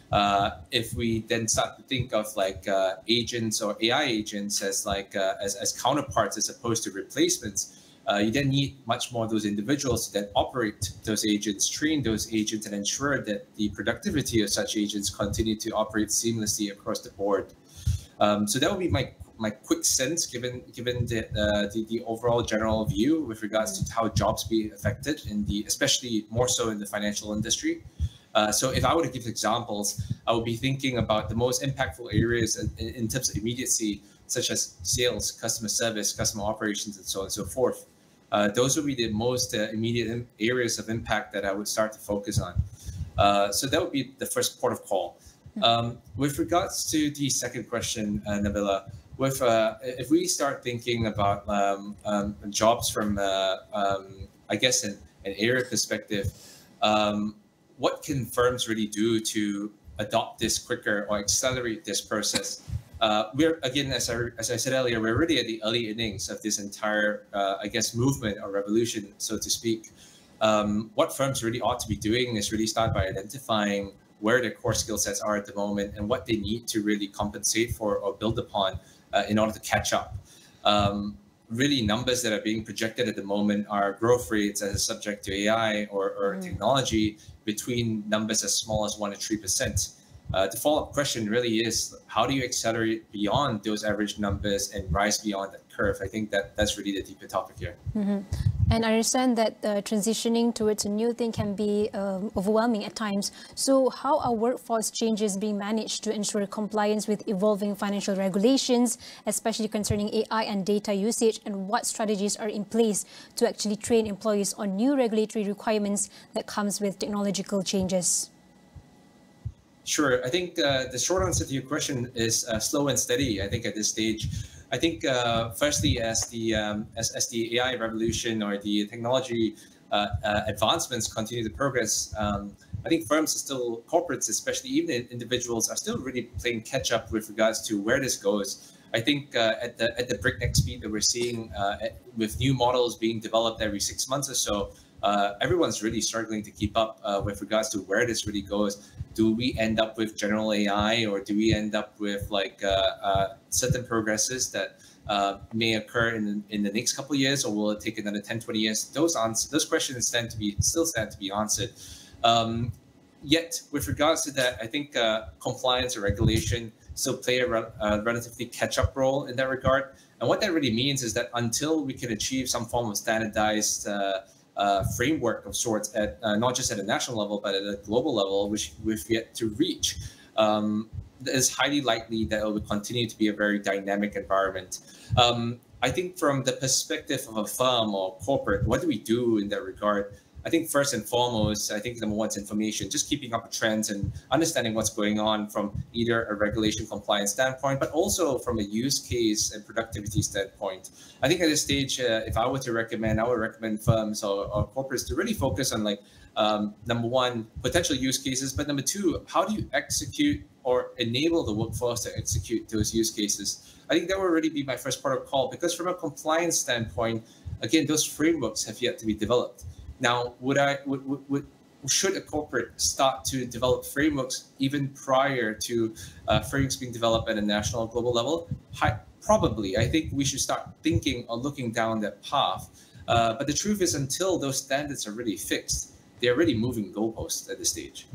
If we then start to think of like agents or AI agents as like as counterparts as opposed to replacements, you then need much more of those individuals to then operate those agents, train those agents, and ensure that the productivity of such agents continue to operate seamlessly across the board. So that would be my quick sense, given the overall general view with regards to how jobs be affected especially more so in the financial industry. So if I were to give examples, I would be thinking about the most impactful areas in terms of immediacy, such as sales, customer service, customer operations, and so on and so forth. Those would be the most immediate areas of impact that I would start to focus on. So that would be the first port of call. With regards to the second question, Nabilah, if we start thinking about jobs from, I guess, an area perspective, what can firms really do to adopt this quicker or accelerate this process? We're, again, as I said earlier, we're really at the early innings of this entire, I guess, movement or revolution, so to speak. What firms really ought to be doing is really start by identifying where their core skill sets are at the moment and what they need to really compensate for or build upon in order to catch up. really numbers that are being projected at the moment are growth rates as subject to AI or technology between numbers as small as 1 to 3%. The follow-up question really is, how do you accelerate beyond those average numbers and rise beyond that curve? I think that's really the deeper topic here. And I understand that transitioning towards a new thing can be overwhelming at times. So how are workforce changes being managed to ensure compliance with evolving financial regulations, especially concerning AI and data usage, and what strategies are in place to actually train employees on new regulatory requirements that comes with technological changes? Sure. I think the short answer to your question is slow and steady, I think, at this stage. I think, firstly, as the AI revolution or the technology advancements continue to progress, I think firms are still, corporates, especially even individuals, are still really playing catch up with regards to where this goes. I think at the breakneck speed that we're seeing with new models being developed every 6 months or so, everyone's really struggling to keep up with regards to where this really goes. Do we end up with general AI, or do we end up with like certain progresses that may occur in the next couple of years, or will it take another 10, 20 years? Those questions still stand to be answered. Yet, with regards to that, I think compliance or regulation still play a relatively catch-up role in that regard. And what that really means is that until we can achieve some form of standardized framework of sorts at not just at a national level, but at a global level, which we've yet to reach, it's highly likely that it will continue to be a very dynamic environment. I think from the perspective of a firm or corporate, what do we do in that regard? I think first and foremost, I think number one is information, just keeping up with trends and understanding what's going on from either a regulation compliance standpoint, but also from a use case and productivity standpoint. I think at this stage, if I were to recommend, I would recommend firms or corporates to really focus on like, number one, potential use cases, but number two, how do you execute or enable the workforce to execute those use cases? I think that would really be my first part of call, because from a compliance standpoint, again, those frameworks have yet to be developed. Now, should a corporate start to develop frameworks even prior to frameworks being developed at a national or global level? Probably. I think we should start thinking or looking down that path. But the truth is, until those standards are really fixed, they're really moving goalposts at this stage.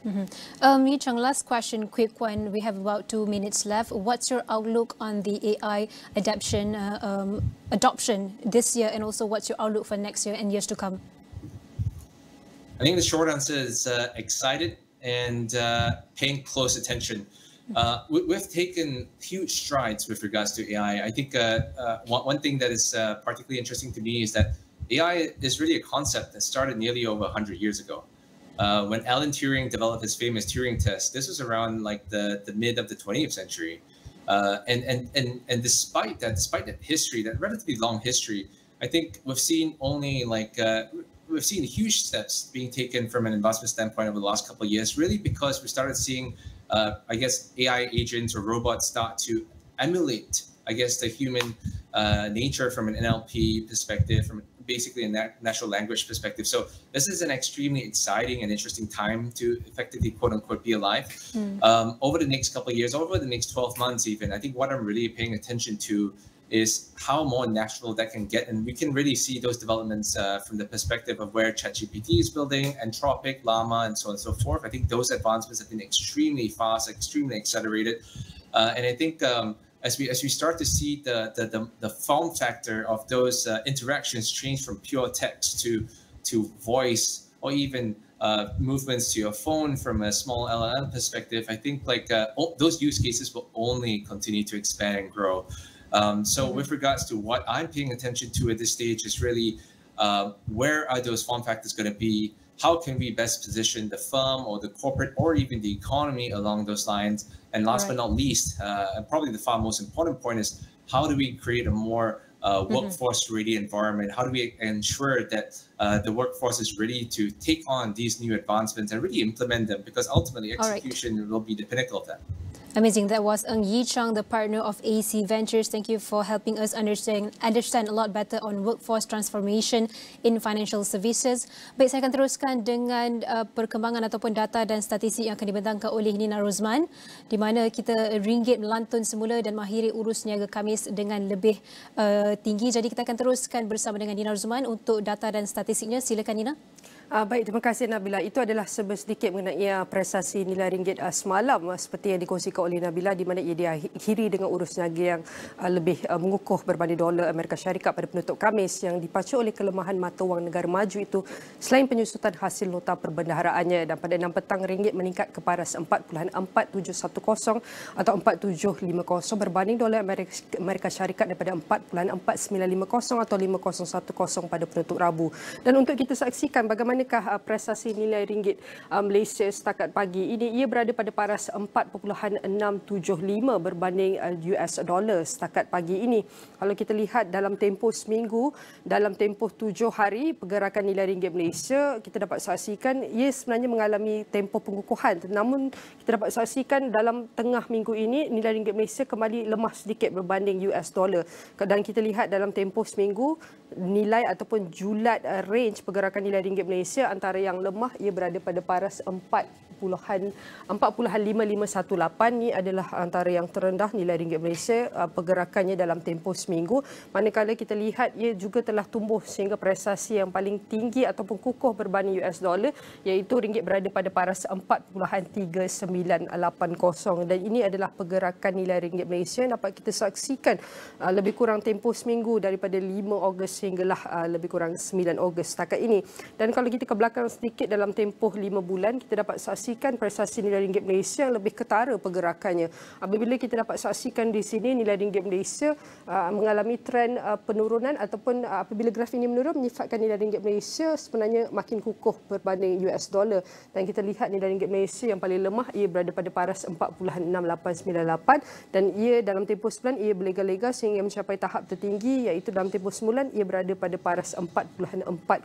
Yi Cheng, last question, quick one. We have about 2 minutes left. What's your outlook on the AI adoption this year, and also what's your outlook for next year and years to come? I think the short answer is excited and paying close attention. We've taken huge strides with regards to AI. I think one thing that is particularly interesting to me is that AI is really a concept that started nearly over 100 years ago. When Alan Turing developed his famous Turing test, this was around like the mid of the 20th century. And despite that history, that relatively long history, I think we've seen only like we've seen huge steps being taken from an advancement standpoint over the last couple of years, really because we started seeing, I guess, AI agents or robots start to emulate, I guess, the human nature from an NLP perspective, from basically a natural language perspective. So this is an extremely exciting and interesting time to effectively, quote unquote, be alive. Over the next couple of years, over the next 12 months even, I think what I'm really paying attention to is how more natural that can get. And we can really see those developments from the perspective of where ChatGPT is building, Anthropic, Llama, and so on and so forth. I think those advancements have been extremely fast, extremely accelerated. And I think as we start to see the form factor of those interactions change from pure text to voice, or even movements to your phone from a small LLM perspective, I think like those use cases will only continue to expand and grow. So with regards to what I'm paying attention to at this stage is really where are those form factors going to be? How can we best position the firm or the corporate or even the economy along those lines? And last but not least, and probably the far most important point is how do we create a more workforce-ready environment? How do we ensure that the workforce is ready to take on these new advancements and really implement them? Because ultimately execution will be the pinnacle of that. Amazing. That was Ng Yi Chang, the partner of AC Ventures. Thank you for helping us understand a lot better on workforce transformation in financial services. Baik, saya akan teruskan dengan perkembangan ataupun data dan statistik yang akan dibentangkan oleh Nina Rozman, di mana kita ringgit melantun semula dan mengakhiri urus niaga Khamis dengan lebih tinggi. Jadi kita akan teruskan bersama dengan Nina Rozman untuk data dan statistiknya. Silakan Nina. Baik, terima kasih Nabilah. Itu adalah sedikit mengenai prestasi nilai ringgit semalam seperti yang dikongsikan oleh Nabilah, di mana ia diakhiri dengan urus niaga yang lebih mengukuh berbanding dolar Amerika Syarikat pada penutup Khamis, yang dipacu oleh kelemahan mata wang negara maju itu selain penyusutan hasil nota perbendaharaannya. Dan pada 6 petang ringgit meningkat ke paras 4.4710 atau 4.750 berbanding dolar Amerika Syarikat daripada 4.4950 atau 5.010 pada penutup Rabu. Dan untuk kita saksikan bagaimana prestasi nilai ringgit Malaysia setakat pagi ini, ia berada pada paras 4.675 berbanding US dollar setakat pagi ini. Kalau kita lihat dalam tempoh seminggu, dalam tempoh 7 hari pergerakan nilai ringgit Malaysia, kita dapat saksikan ia sebenarnya mengalami tempoh pengukuhan. Namun kita dapat saksikan dalam tengah minggu ini nilai ringgit Malaysia kembali lemah sedikit berbanding US dollar. Dan kita lihat dalam tempoh seminggu, nilai ataupun julat range pergerakan nilai ringgit Malaysia antara yang lemah ia berada pada paras 4.5518. Ini adalah antara yang terendah nilai ringgit Malaysia pergerakannya dalam tempoh seminggu. Manakala kita lihat ia juga telah tumbuh sehingga prestasi yang paling tinggi ataupun kukuh berbanding US dollar, iaitu ringgit berada pada paras 4.3980. Dan ini adalah pergerakan nilai ringgit Malaysia yang dapat kita saksikan lebih kurang tempoh seminggu daripada 5 Ogos sehinggalah lebih kurang 9 Ogos setakat ini. Dan kalau kita ke belakang sedikit dalam tempoh 5 bulan, kita dapat saksikan prestasi nilai ringgit Malaysia yang lebih ketara pergerakannya. Apabila kita dapat saksikan di sini nilai ringgit Malaysia mengalami trend penurunan ataupun apabila graf ini menurun menyifatkan nilai ringgit Malaysia sebenarnya makin kukuh berbanding US dollar. Dan kita lihat nilai ringgit Malaysia yang paling lemah ia berada pada paras 4.6898 dan ia dalam tempoh sebulan ia berlega-lega sehingga mencapai tahap tertinggi, iaitu dalam tempoh sebulan ia berada pada paras 4.4005.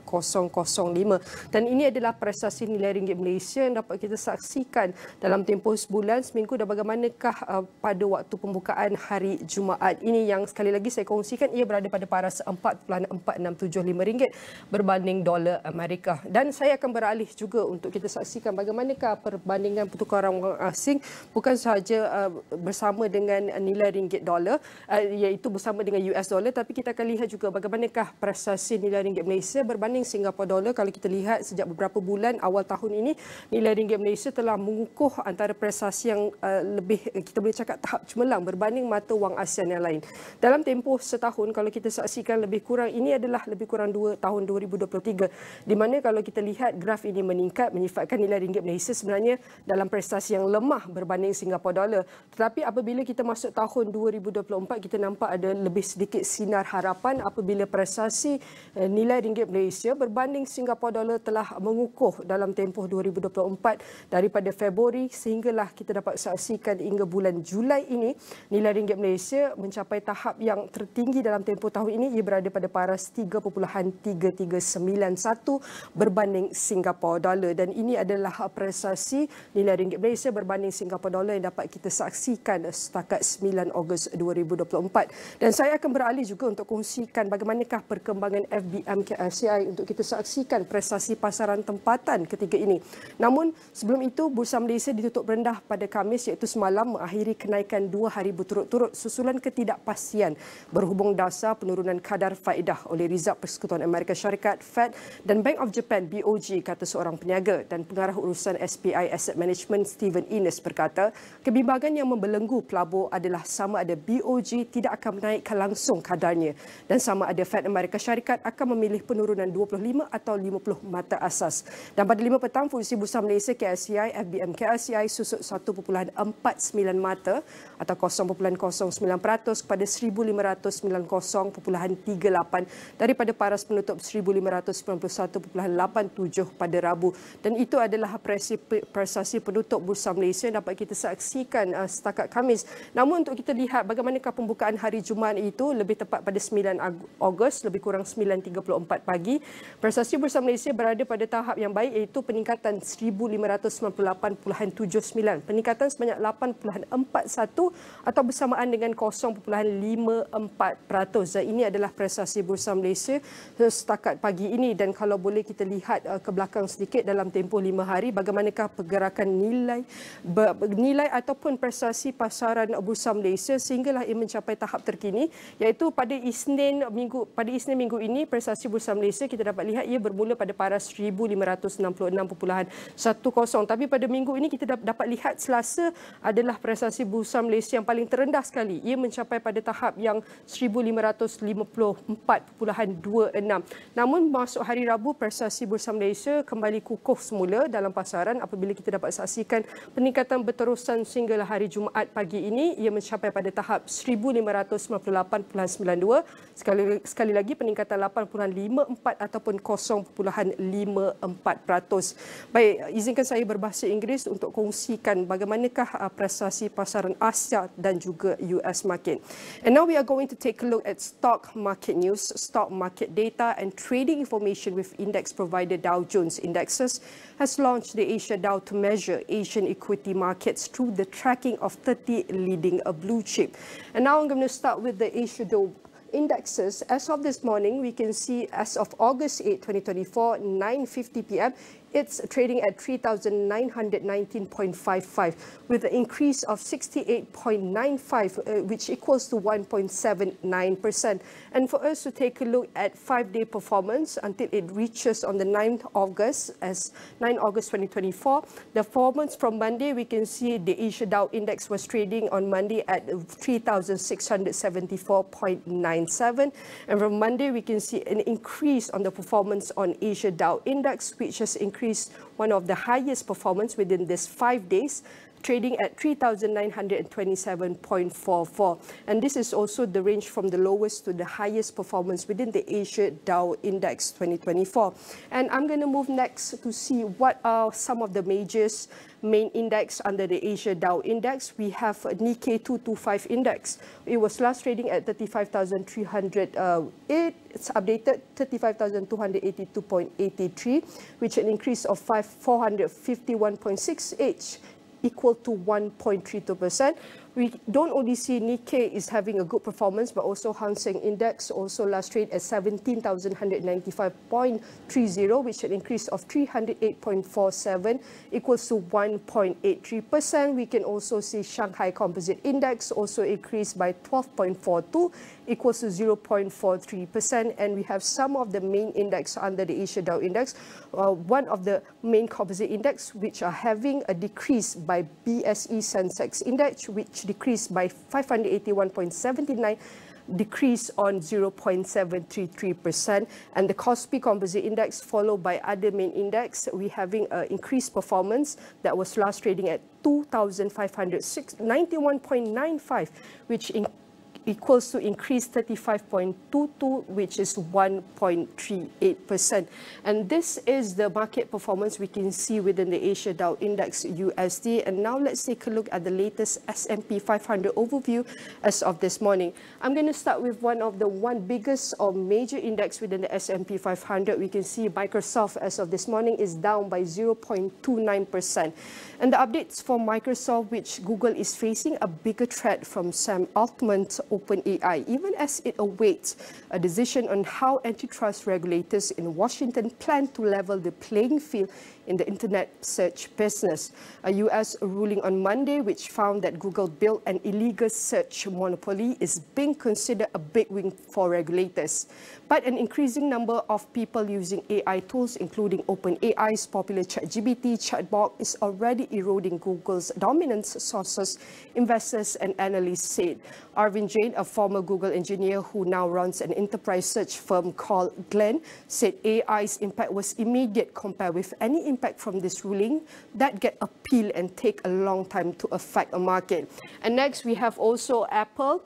Dan ini adalah prestasi nilai ringgit Malaysia yang dapat kita saksikan dalam tempoh sebulan, seminggu, dan bagaimanakah pada waktu pembukaan hari Jumaat ini yang sekali lagi saya kongsikan ia berada pada paras 4.4675 ringgit berbanding dolar Amerika. Dan saya akan beralih juga untuk kita saksikan bagaimanakah perbandingan pertukaran wang asing bukan sahaja bersama dengan nilai ringgit dolar iaitu bersama dengan US dollar, tapi kita akan lihat juga bagaimanakah prestasi nilai ringgit Malaysia berbanding Singapura dollar. Kalau kita lihat sejak beberapa bulan awal tahun ini, nilai ringgit Malaysia telah mengukuh antara prestasi yang lebih kita boleh cakap tahap cemerlang berbanding mata wang ASEAN yang lain. Dalam tempoh setahun kalau kita saksikan lebih kurang ini adalah lebih kurang 2 tahun 2023, di mana kalau kita lihat graf ini meningkat menyifatkan nilai ringgit Malaysia sebenarnya dalam prestasi yang lemah berbanding Singapura dollar. Tetapi apabila kita masuk tahun 2024 kita nampak ada lebih sedikit sinar harapan apabila prestasi nilai ringgit Malaysia berbanding Singapura dollar telah mengukuh dalam tempoh 2024 daripada Februari sehinggalah kita dapat saksikan hingga bulan Julai ini nilai ringgit Malaysia mencapai tahap yang tertinggi dalam tempoh tahun ini. Ia berada pada paras 3.3391 berbanding Singapura dollar, dan ini adalah prestasi nilai ringgit Malaysia berbanding Singapura dollar yang dapat kita saksikan setakat 9 Ogos 2024. Dan saya akan beralih juga untuk kongsikan bagaimanakah perkembangan FBM KSCI untuk kita saksikan prestasi pasaran tempatan ketiga ini. Namun sebelum itu, Bursa Malaysia ditutup rendah pada Khamis iaitu semalam mengakhiri kenaikan 2 hari berturut-turut susulan ketidakpastian berhubung dasar penurunan kadar faedah oleh Rizab Persekutuan Amerika Syarikat Fed dan Bank of Japan BOJ, kata seorang peniaga. Dan pengarah urusan SPI Asset Management Stephen Ines berkata kebimbangan yang membelenggu pelabur adalah sama ada BOJ tidak akan menaikkan langsung kadarnya dan sama ada Fed Amerika Syarikat akan memilih penurunan 25 atau 50 mata asas. Dan pada 5 petang fungsi Bursa Malaysia KSCI FBM KSCI susut 1.49 mata atau 0.09% kepada 1590.38 daripada paras penutup 1591.87 pada Rabu. Dan itu adalah prestasi penutup Bursa Malaysia yang dapat kita saksikan setakat Khamis. Namun untuk kita lihat bagaimanakah pembukaan hari Jumaat itu lebih tepat pada 9 Ogos lebih kurang 9.34 pagi, prestasi Bursa Malaysia berada pada tahap yang baik iaitu peningkatan 1,500 1598.79, peningkatan sebanyak 8.41 atau bersamaan dengan 0.54%. Dan ini adalah prestasi Bursa Malaysia setakat pagi ini. Dan kalau boleh kita lihat ke belakang sedikit dalam tempoh 5 hari, bagaimanakah pergerakan nilai ataupun prestasi pasaran Bursa Malaysia sehinggalah ia mencapai tahap terkini, iaitu pada Isnin minggu ini prestasi Bursa Malaysia kita dapat lihat ia bermula pada paras 1566.10. Tapi pada minggu ini kita dapat lihat Selasa adalah prestasi Bursa Malaysia yang paling terendah sekali. Ia mencapai pada tahap yang 1554.26. Namun masuk hari Rabu, prestasi Bursa Malaysia kembali kukuh semula dalam pasaran apabila kita dapat saksikan peningkatan berterusan sehinggalah hari Jumaat pagi ini. Ia mencapai pada tahap 1598.92. Sekali lagi peningkatan 8.54 ataupun 0.54%. Baik, izinkan saya berbahasa Inggeris untuk kongsikan bagaimanakah prestasi pasaran Asia dan juga US market. And now we are going to take a look at stock market news, stock market data and trading information with index provider Dow Jones Indexes has launched the Asia Dow to measure Asian equity markets through the tracking of 30 leading blue chip. And now I'm going to start with the Asia Dow indexes. As of this morning, we can see as of August 8, 2024, 9:50 p.m., it's trading at 3,919.55 with an increase of 68.95, which equals to 1.79%. And for us to take a look at 5-day performance until it reaches on the 9th August, as 9 August 2024, the performance from Monday, we can see the Asia Dow Index was trading on Monday at 3,674.97. And from Monday, we can see an increase on the performance on Asia Dow Index, which has increased one of the highest performance within this 5 days, trading at 3,927.44. And this is also the range from the lowest to the highest performance within the Asia Dow Index 2024. And I'm going to move next to see what are some of the majors main index under the Asia Dow Index. We have Nikkei 225 index. It was last trading at 35,308. It's updated 35,282.83, which an increase of 451.68, equal to 1.32%. We don't only see Nikkei is having a good performance, but also Hang Seng Index also last trade at 17,195.30, which an increase of 308.47, equals to 1.83%. We can also see Shanghai Composite Index also increased by 12.42, equals to 0.43%. And we have some of the main index under the Asia Dow Index. One of the main composite index which are having a decrease by BSE Sensex Index, which decreased by 581.79, decrease on 0.733%. And the Kospi Composite Index, followed by other main index, we having an increased performance that was last trading at 2,591.95, which equals to increase 35.22, which is 1.38%. And this is the market performance we can see within the Asia Dow Index USD. And now let's take a look at the latest S&P 500 overview as of this morning. I'm going to start with one biggest or major index within the S&P 500. We can see Microsoft as of this morning is down by 0.29%. And the updates for Microsoft, which Google is facing a bigger threat from Sam Altman's OpenAI, even as it awaits a decision on how antitrust regulators in Washington plan to level the playing field in the internet search business. A US ruling on Monday, which found that Google built an illegal search monopoly, is being considered a big win for regulators. But an increasing number of people using AI tools, including OpenAI's popular ChatGPT chatbot, is already eroding Google's dominance, sources, investors and analysts said. Arvind Jain, a former Google engineer who now runs an enterprise search firm called Glen, said AI's impact was immediate compared with any impact from this ruling that get appealed and take a long time to affect a market. And next we have also Apple.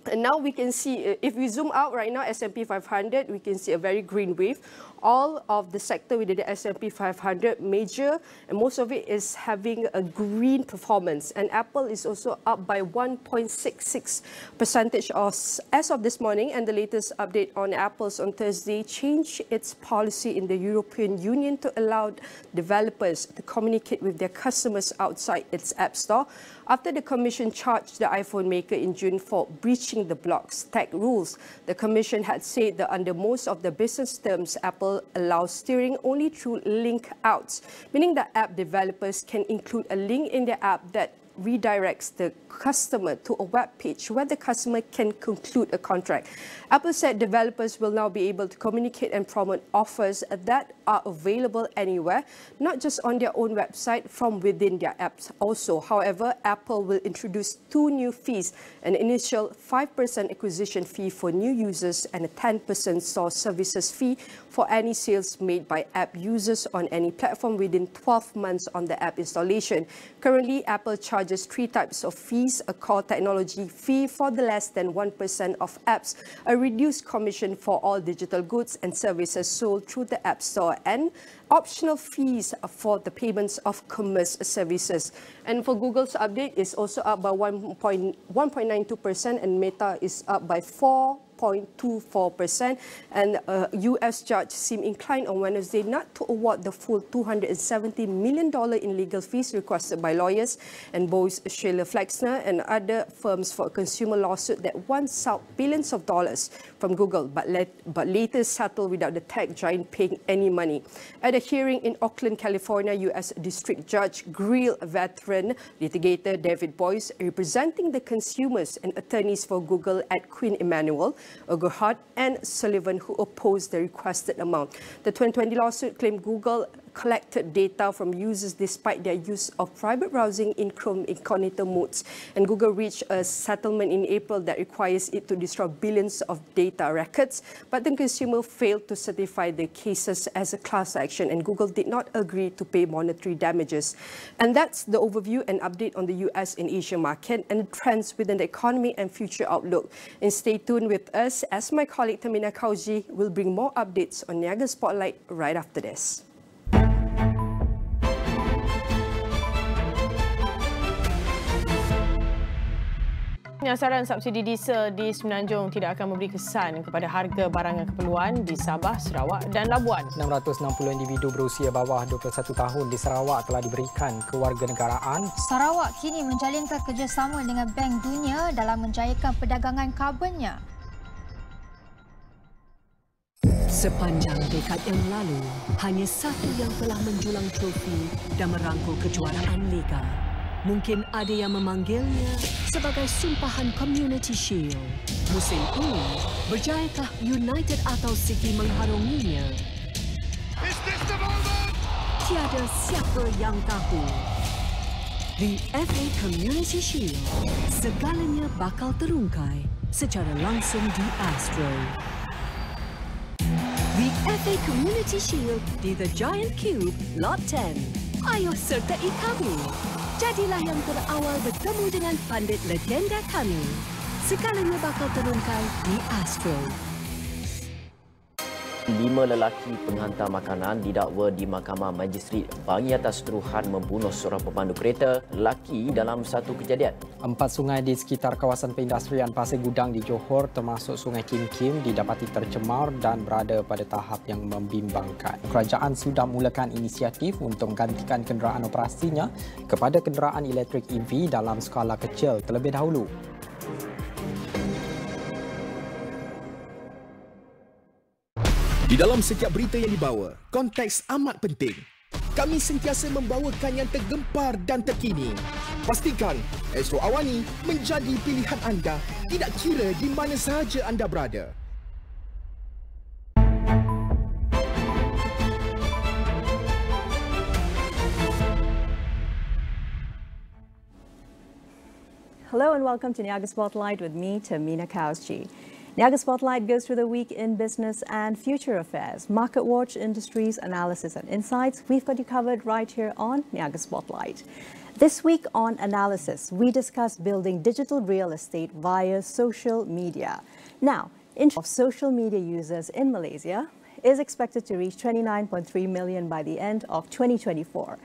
And now we can see, if we zoom out right now, S&P 500, we can see a very green wave. All of the sector within the S&P 500 major, and most of it is having a green performance. And Apple is also up by 1.66% as of this morning. And the latest update on Apple's on Thursday changed its policy in the European Union to allow developers to communicate with their customers outside its App Store, after the Commission charged the iPhone maker in June for breaching the bloc's tech rules. The Commission had said that under most of the business terms, Apple allows steering only through link outs, meaning that app developers can include a link in their app that redirects the customer to a web page where the customer can conclude a contract. Apple said developers will now be able to communicate and promote offers that are available anywhere, not just on their own website, from within their apps also. However, Apple will introduce 2 new fees, an initial 5% acquisition fee for new users and a 10% store services fee for any sales made by app users on any platform within 12 months on the app installation. Currently, Apple charges 3 types of fees: a core technology fee for the less than 1% of apps, a reduced commission for all digital goods and services sold through the App Store, and optional fees for the payments of commerce services. And for Google's update, is also up by 1.92%, and Meta is up by 4.24%. And a U.S. judge seemed inclined on Wednesday not to award the full $270 million in legal fees requested by lawyers and Bose Schiller Flexner and other firms for a consumer lawsuit that once sought billions of dollars from Google, but later settled without the tech giant paying any money. At a hearing in Oakland, California, U.S. District Judge grilled veteran litigator David Boyce, representing the consumers and attorneys for Google at Queen Emanuel, Ogos, and Sullivan, who opposed the requested amount. The 2020 lawsuit claimed Google collected data from users despite their use of private browsing in Chrome incognito modes. And Google reached a settlement in April that requires it to destroy billions of data records, but the consumer failed to certify the cases as a class action, and Google did not agree to pay monetary damages. And that's the overview and update on the US and Asia market and trends within the economy and future outlook. And stay tuned with us as my colleague Tehmina Kaoosji will bring more updates on Niaga Spotlight right after this. Penyasaran subsidi diesel di Semenanjung tidak akan memberi kesan kepada harga barangan keperluan di Sabah, Sarawak dan Labuan. 660 individu berusia bawah 21 tahun di Sarawak telah diberikan kewarganegaraan. Sarawak kini menjalinkan kerjasama dengan Bank Dunia dalam menjayakan perdagangan karbonnya. Sepanjang dekad yang lalu, hanya satu yang telah menjulang trofi dan merangkul kejuaraan Liga. Mungkin ada yang memanggilnya sebagai sumpahan Community Shield. Musim ini, berjayakah United atau City mengharunginya? Tiada siapa yang tahu. The FA Community Shield, segalanya bakal terungkai secara langsung di Astro. The FA Community Shield di The Giant Cube, Lot 10. Ayo sertai kami. Jadilah yang terawal bertemu dengan pandit legenda kami. Segalanya bakal terungkai di Astro. 5 lelaki penghantar makanan didakwa di Mahkamah Magistrate Bangi atas tuduhan membunuh seorang pemandu kereta lelaki dalam satu kejadian. 4 sungai di sekitar kawasan perindustrian Pasir Gudang di Johor termasuk Sungai Kim Kim didapati tercemar dan berada pada tahap yang membimbangkan. Kerajaan sudah mulakan inisiatif untuk menggantikan kenderaan operasinya kepada kenderaan elektrik EV dalam skala kecil terlebih dahulu. Di dalam setiap berita yang dibawa, konteks amat penting. Kami sentiasa membawakan yang tergempar dan terkini. Pastikan Astro AWANI menjadi pilihan anda, tidak kira di mana sahaja anda berada. Hello and welcome to Niaga Spotlight with me, Tehmina Kaoosji. Niaga Spotlight goes through the week in business and future affairs, market watch, industries, analysis and insights. We've got you covered right here on Niaga Spotlight. This week on Analysis, we discuss building digital real estate via social media. Now, of social media users in Malaysia, is expected to reach 29.3 million by the end of 2024.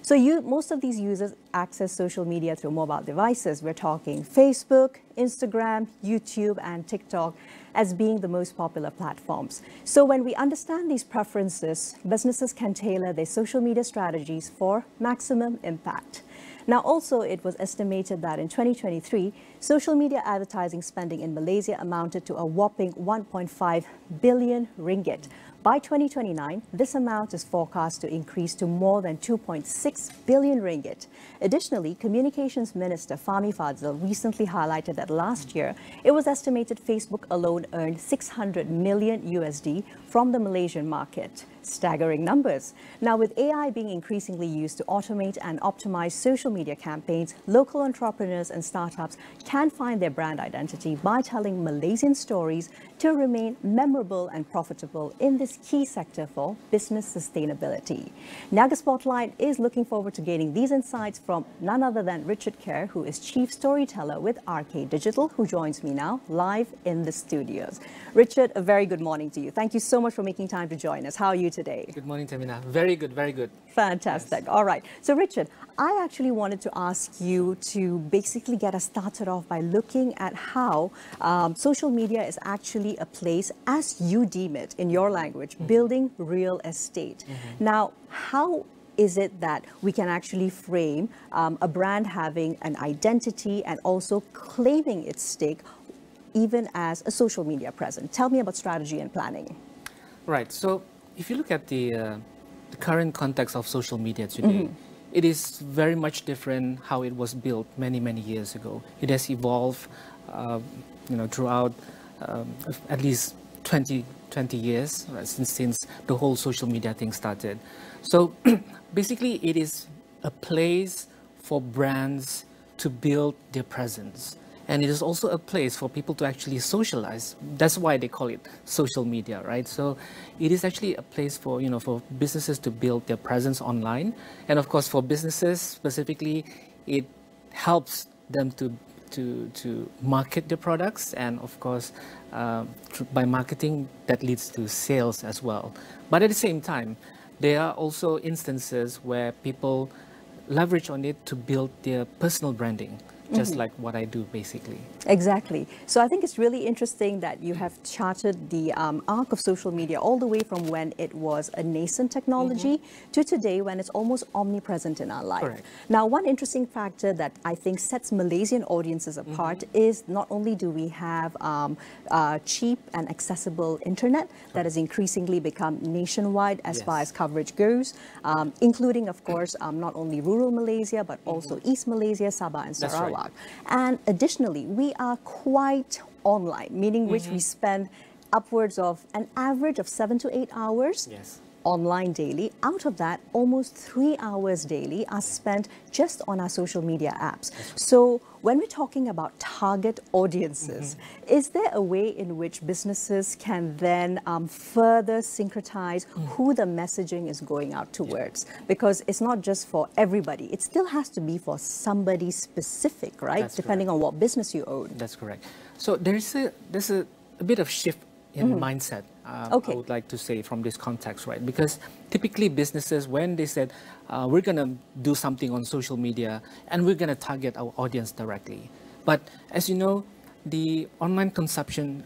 So most of these users access social media through mobile devices. We're talking Facebook, Instagram, YouTube, and TikTok as being the most popular platforms. So when we understand these preferences, businesses can tailor their social media strategies for maximum impact. Now, also, it was estimated that in 2023, social media advertising spending in Malaysia amounted to a whopping 1.5 billion ringgit. By 2029, this amount is forecast to increase to more than 2.6 billion ringgit. Additionally, Communications Minister Fahmi Fadzil recently highlighted that last year, it was estimated Facebook alone earned 600 million USD from the Malaysian market. Staggering numbers. Now, with AI being increasingly used to automate and optimize social media campaigns, local entrepreneurs and startups can find their brand identity by telling Malaysian stories to remain memorable and profitable in this key sector for business sustainability. Niaga Spotlight is looking forward to gaining these insights from none other than Richard Kerr, who is Chief Storyteller with RK Digital, who joins me now live in the studios. Richard, a very good morning to you. Thank you so much for making time to join us. How are you today? Good morning, Tehmina. Very good, very good. Fantastic. Yes. All right. So, Richard, I actually wanted to ask you to basically get us started off by looking at how social media is actually a place, as you deem it in your language, building real estate. Now, how is it that we can actually frame a brand having an identity and also claiming its stake even as a social media presence? Tell me about strategy and planning. Right. So if you look at the current context of social media today, it is very much different how it was built many, many years ago. It has evolved, throughout at least 20 years, right, since the whole social media thing started. So basically, it is a place for brands to build their presence. And it is also a place for people to actually socialize. That's why they call it social media, right? So it is actually a place for, for businesses to build their presence online. And of course, for businesses specifically, it helps them to market their products. And of course, by marketing, that leads to sales as well. But at the same time, there are also instances where people leverage on it to build their personal branding. Just like what I do, basically. Exactly. So I think it's really interesting that you have charted the arc of social media all the way from when it was a nascent technology to today when it's almost omnipresent in our life. Correct. Now, one interesting factor that I think sets Malaysian audiences apart is not only do we have cheap and accessible internet that has increasingly become nationwide as far as coverage goes, including, of course, not only rural Malaysia, but also East Malaysia, Sabah and Sarawak. And additionally, we are quite online, meaning which we spend upwards of an average of 7 to 8 hours online daily. Out of that, almost 3 hours daily are spent just on our social media apps. So when we're talking about target audiences, is there a way in which businesses can then further syncretize who the messaging is going out towards? Because it's not just for everybody. It still has to be for somebody specific, right? That's depending on what business you own. That's correct. So there's a bit of shift in mindset, I would like to say, from this context, right? Because typically businesses, when they said, we're going to do something on social media and we're going to target our audience directly. But as you know, the online consumption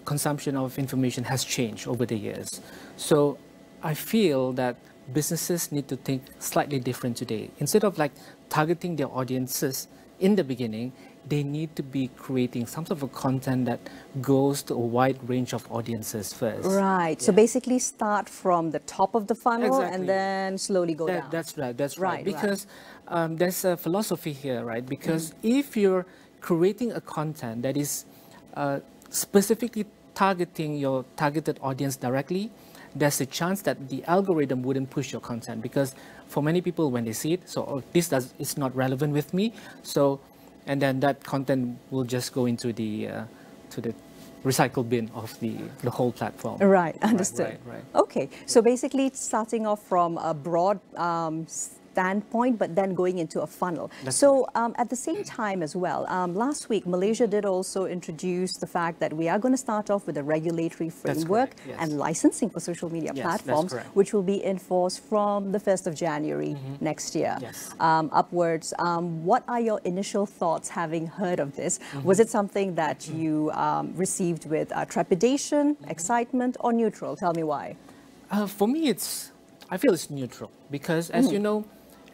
of information has changed over the years. So I feel that businesses need to think slightly different today. Instead of like targeting their audiences in the beginning, they need to be creating some sort of content that goes to a wide range of audiences first. Right. So basically start from the top of the funnel and then slowly go down. That's right. That's right. Because there's a philosophy here, right? Because if you're creating a content that is specifically targeting your targeted audience directly, there's a chance that the algorithm wouldn't push your content, because for many people when they see it, so it's not relevant with me, so and then that content will just go into the recycle bin of the whole platform. Right, understood. Right. Okay, so basically starting off from a broad standpoint, but then going into a funnel. So at the same time as well, last week, Malaysia did also introduce the fact that we are going to start off with a regulatory framework and licensing for social media platforms, which will be in force from the 1st of January next year upwards. What are your initial thoughts having heard of this? Was it something that you received with trepidation, excitement, or neutral? Tell me why. For me, I feel it's neutral because, as you know,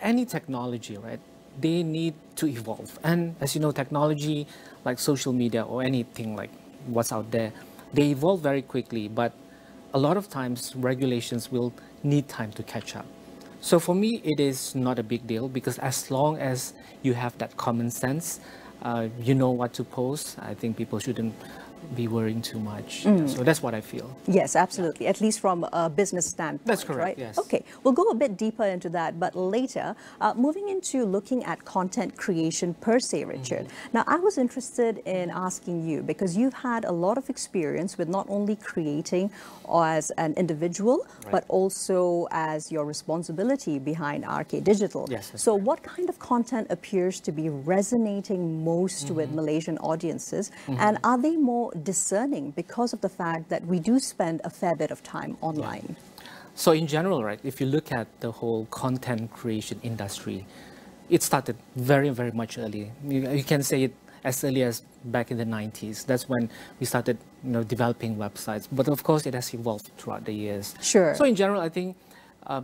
any technology, right, they need to evolve. And as you know, technology like social media or anything like what's out there, they evolve very quickly, but a lot of times regulations will need time to catch up. So for me, it is not a big deal because as long as you have that common sense, you know what to post, I think people shouldn't be worrying too much. So that's what I feel. Yes, absolutely. At least from a business standpoint. That's correct, right? yes. Okay, we'll go a bit deeper into that, but later, moving into looking at content creation per se, Richard. Now, I was interested in asking you, because you've had a lot of experience with not only creating as an individual, but also as your responsibility behind RK Digital. Yes, so what kind of content appears to be resonating most with Malaysian audiences? And are they more discerning because of the fact that we do spend a fair bit of time online? So in general, right, if you look at the whole content creation industry, it started very, very much early. You can say it as early as back in the 90s. That's when we started, developing websites. But of course, it has evolved throughout the years. Sure. So in general, I think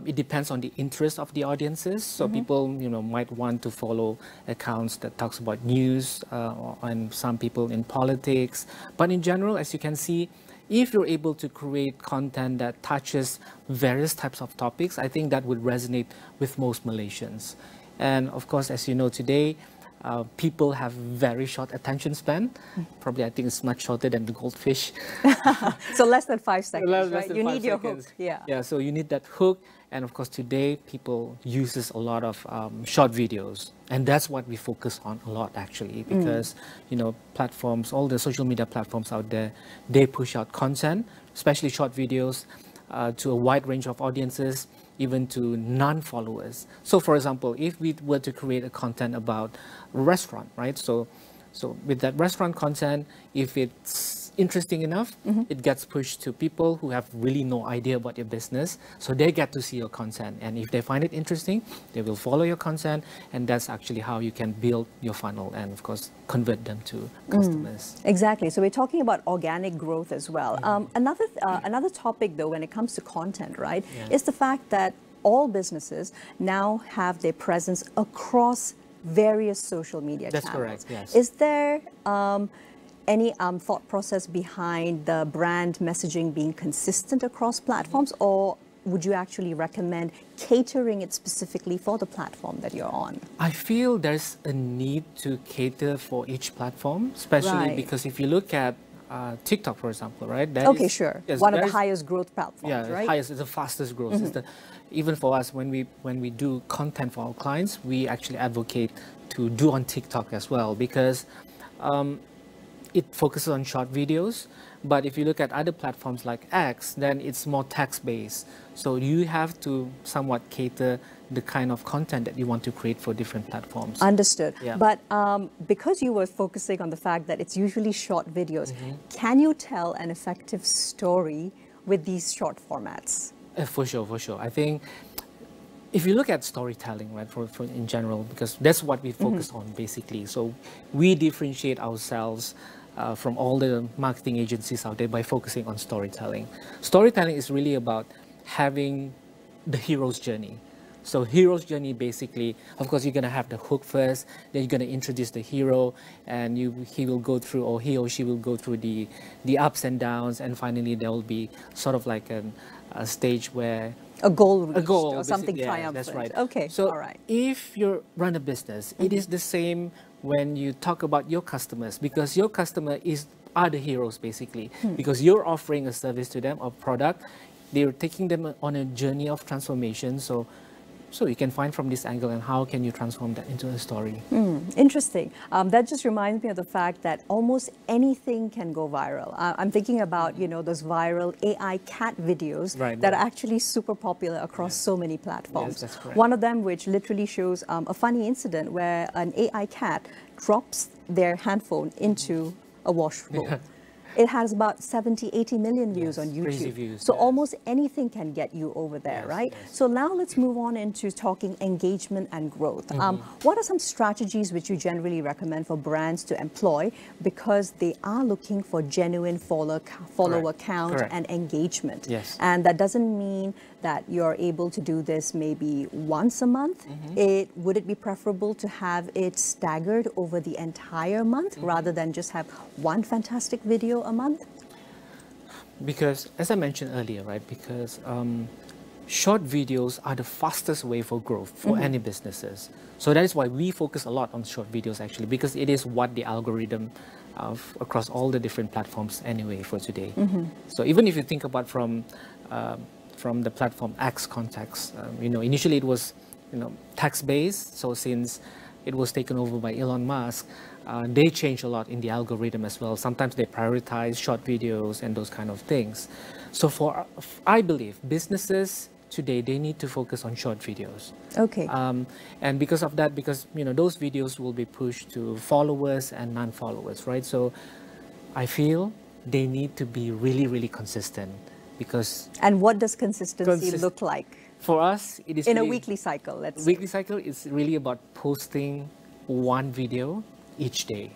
it depends on the interest of the audiences. So people, might want to follow accounts that talks about news, and some people in politics. But in general, as you can see, if you're able to create content that touches various types of topics, I think that would resonate with most Malaysians. And of course, as you know today, people have very short attention span. Probably, I think it's much shorter than the goldfish. So less than 5 seconds, less right? than You 5 need your seconds. hook. Yeah. Yeah, so you need that hook. And of course, today, people uses a lot of short videos. And that's what we focus on a lot, actually, because, platforms, all the social media platforms out there, they push out content, especially short videos, to a wide range of audiences, even to non-followers. So for example, if we were to create a content about a restaurant, right? So with that restaurant content, if it's interesting enough, it gets pushed to people who have really no idea about your business. So they get to see your content. And if they find it interesting, they will follow your content. And that's actually how you can build your funnel and, of course, convert them to customers. Exactly. So we're talking about organic growth as well. Another topic, though, when it comes to content, right, is the fact that all businesses now have their presence across various social media channels. That's correct, yes. Is there any thought process behind the brand messaging being consistent across platforms, or would you actually recommend catering it specifically for the platform that you're on? I feel there's a need to cater for each platform, especially because if you look at TikTok, for example, right? Okay, sure. One of the highest growth platforms, right? Highest, it's the fastest growth. It's even for us, when we do content for our clients, we actually advocate to do on TikTok as well, because it focuses on short videos. But if you look at other platforms like X, then it's more text-based. So you have to somewhat cater the kind of content that you want to create for different platforms. Understood. Yeah. But because you were focusing on the fact that it's usually short videos, can you tell an effective story with these short formats? For sure, for sure. I think if you look at storytelling, right, for in general, because that's what we focus on basically. So we differentiate ourselves from all the marketing agencies out there by focusing on storytelling. Storytelling is really about having the hero's journey. So hero's journey, basically, of course, you're going to have the hook first, then you're going to introduce the hero, and he will go through, or he or she will go through the ups and downs, and finally there will be sort of like a stage where a goal reached, or something triumphant. triumphant. That's right. Okay, so all right. If you run a business, it is the same when you talk about your customers, because your customer are the heroes, basically, because you're offering a service to them or product. They're taking them on a journey of transformation. So So you can find from this angle, and how can you transform that into a story? Interesting. That just reminds me of the fact that almost anything can go viral. I'm thinking about, those viral AI cat videos that are actually super popular across so many platforms. Yes, that's correct. One of them which literally shows a funny incident where an AI cat drops their handphone into a washroom. Yeah. It has about 70, 80 million views on YouTube. Crazy views, so almost anything can get you over there, right? So now let's move on into talking engagement and growth. What are some strategies which you generally recommend for brands to employ because they are looking for genuine follower count and engagement? Yes. And that doesn't mean that you're able to do this maybe once a month. Would it be preferable to have it staggered over the entire month rather than just have one fantastic video a month? Because, as I mentioned earlier, right, because short videos are the fastest way for growth for any businesses. So that is why we focus a lot on short videos actually, because it is what the algorithm across all the different platforms anyway for today. So even if you think about from the platform X context, initially it was, text-based. So since it was taken over by Elon Musk, they change a lot in the algorithm as well. Sometimes they prioritize short videos and those kind of things. So I believe businesses today, they need to focus on short videos. Okay. And because of that, because those videos will be pushed to followers and non-followers, right? So I feel they need to be really, really consistent. Because and what does consistency look like? For us, it is in a weekly cycle. Let's weekly cycle is really about posting one video each day.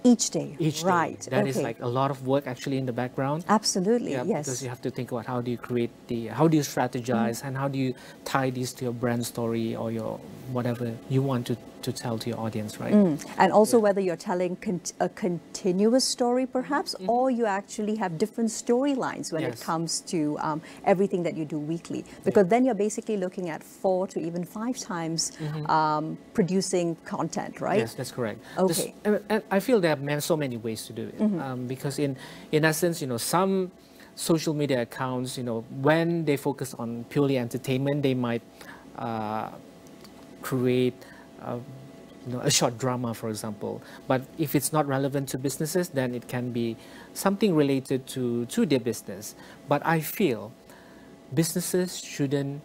Each day, right? That is like a lot of work actually in the background. Absolutely, yeah, yes. Because you have to think about how do you create how do you strategize, and how do you tie these to your brand story or your whatever you want to tell to your audience, right? And also whether you're telling a continuous story perhaps, or you actually have different storylines when it comes to everything that you do weekly. Because then you're basically looking at 4 to even 5 times producing content, right? Yes, that's correct. Okay. And I feel there are so many ways to do it. Because in essence, some social media accounts, when they focus on purely entertainment, they might create a short drama, for example. But if it's not relevant to businesses, then it can be something related to their business. But I feel businesses shouldn't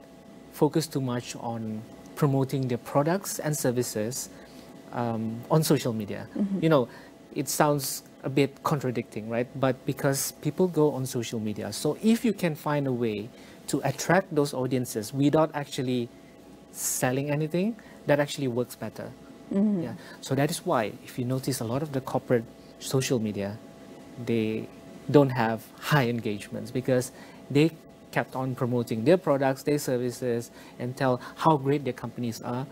focus too much on promoting their products and services on social media. It sounds a bit contradicting, right? But because people go on social media, so if you can find a way to attract those audiences without actually selling anything, that actually works better. Yeah. So that is why, if you notice, a lot of the corporate social media, they don't have high engagements because they kept on promoting their products, their services, and tell how great their companies are,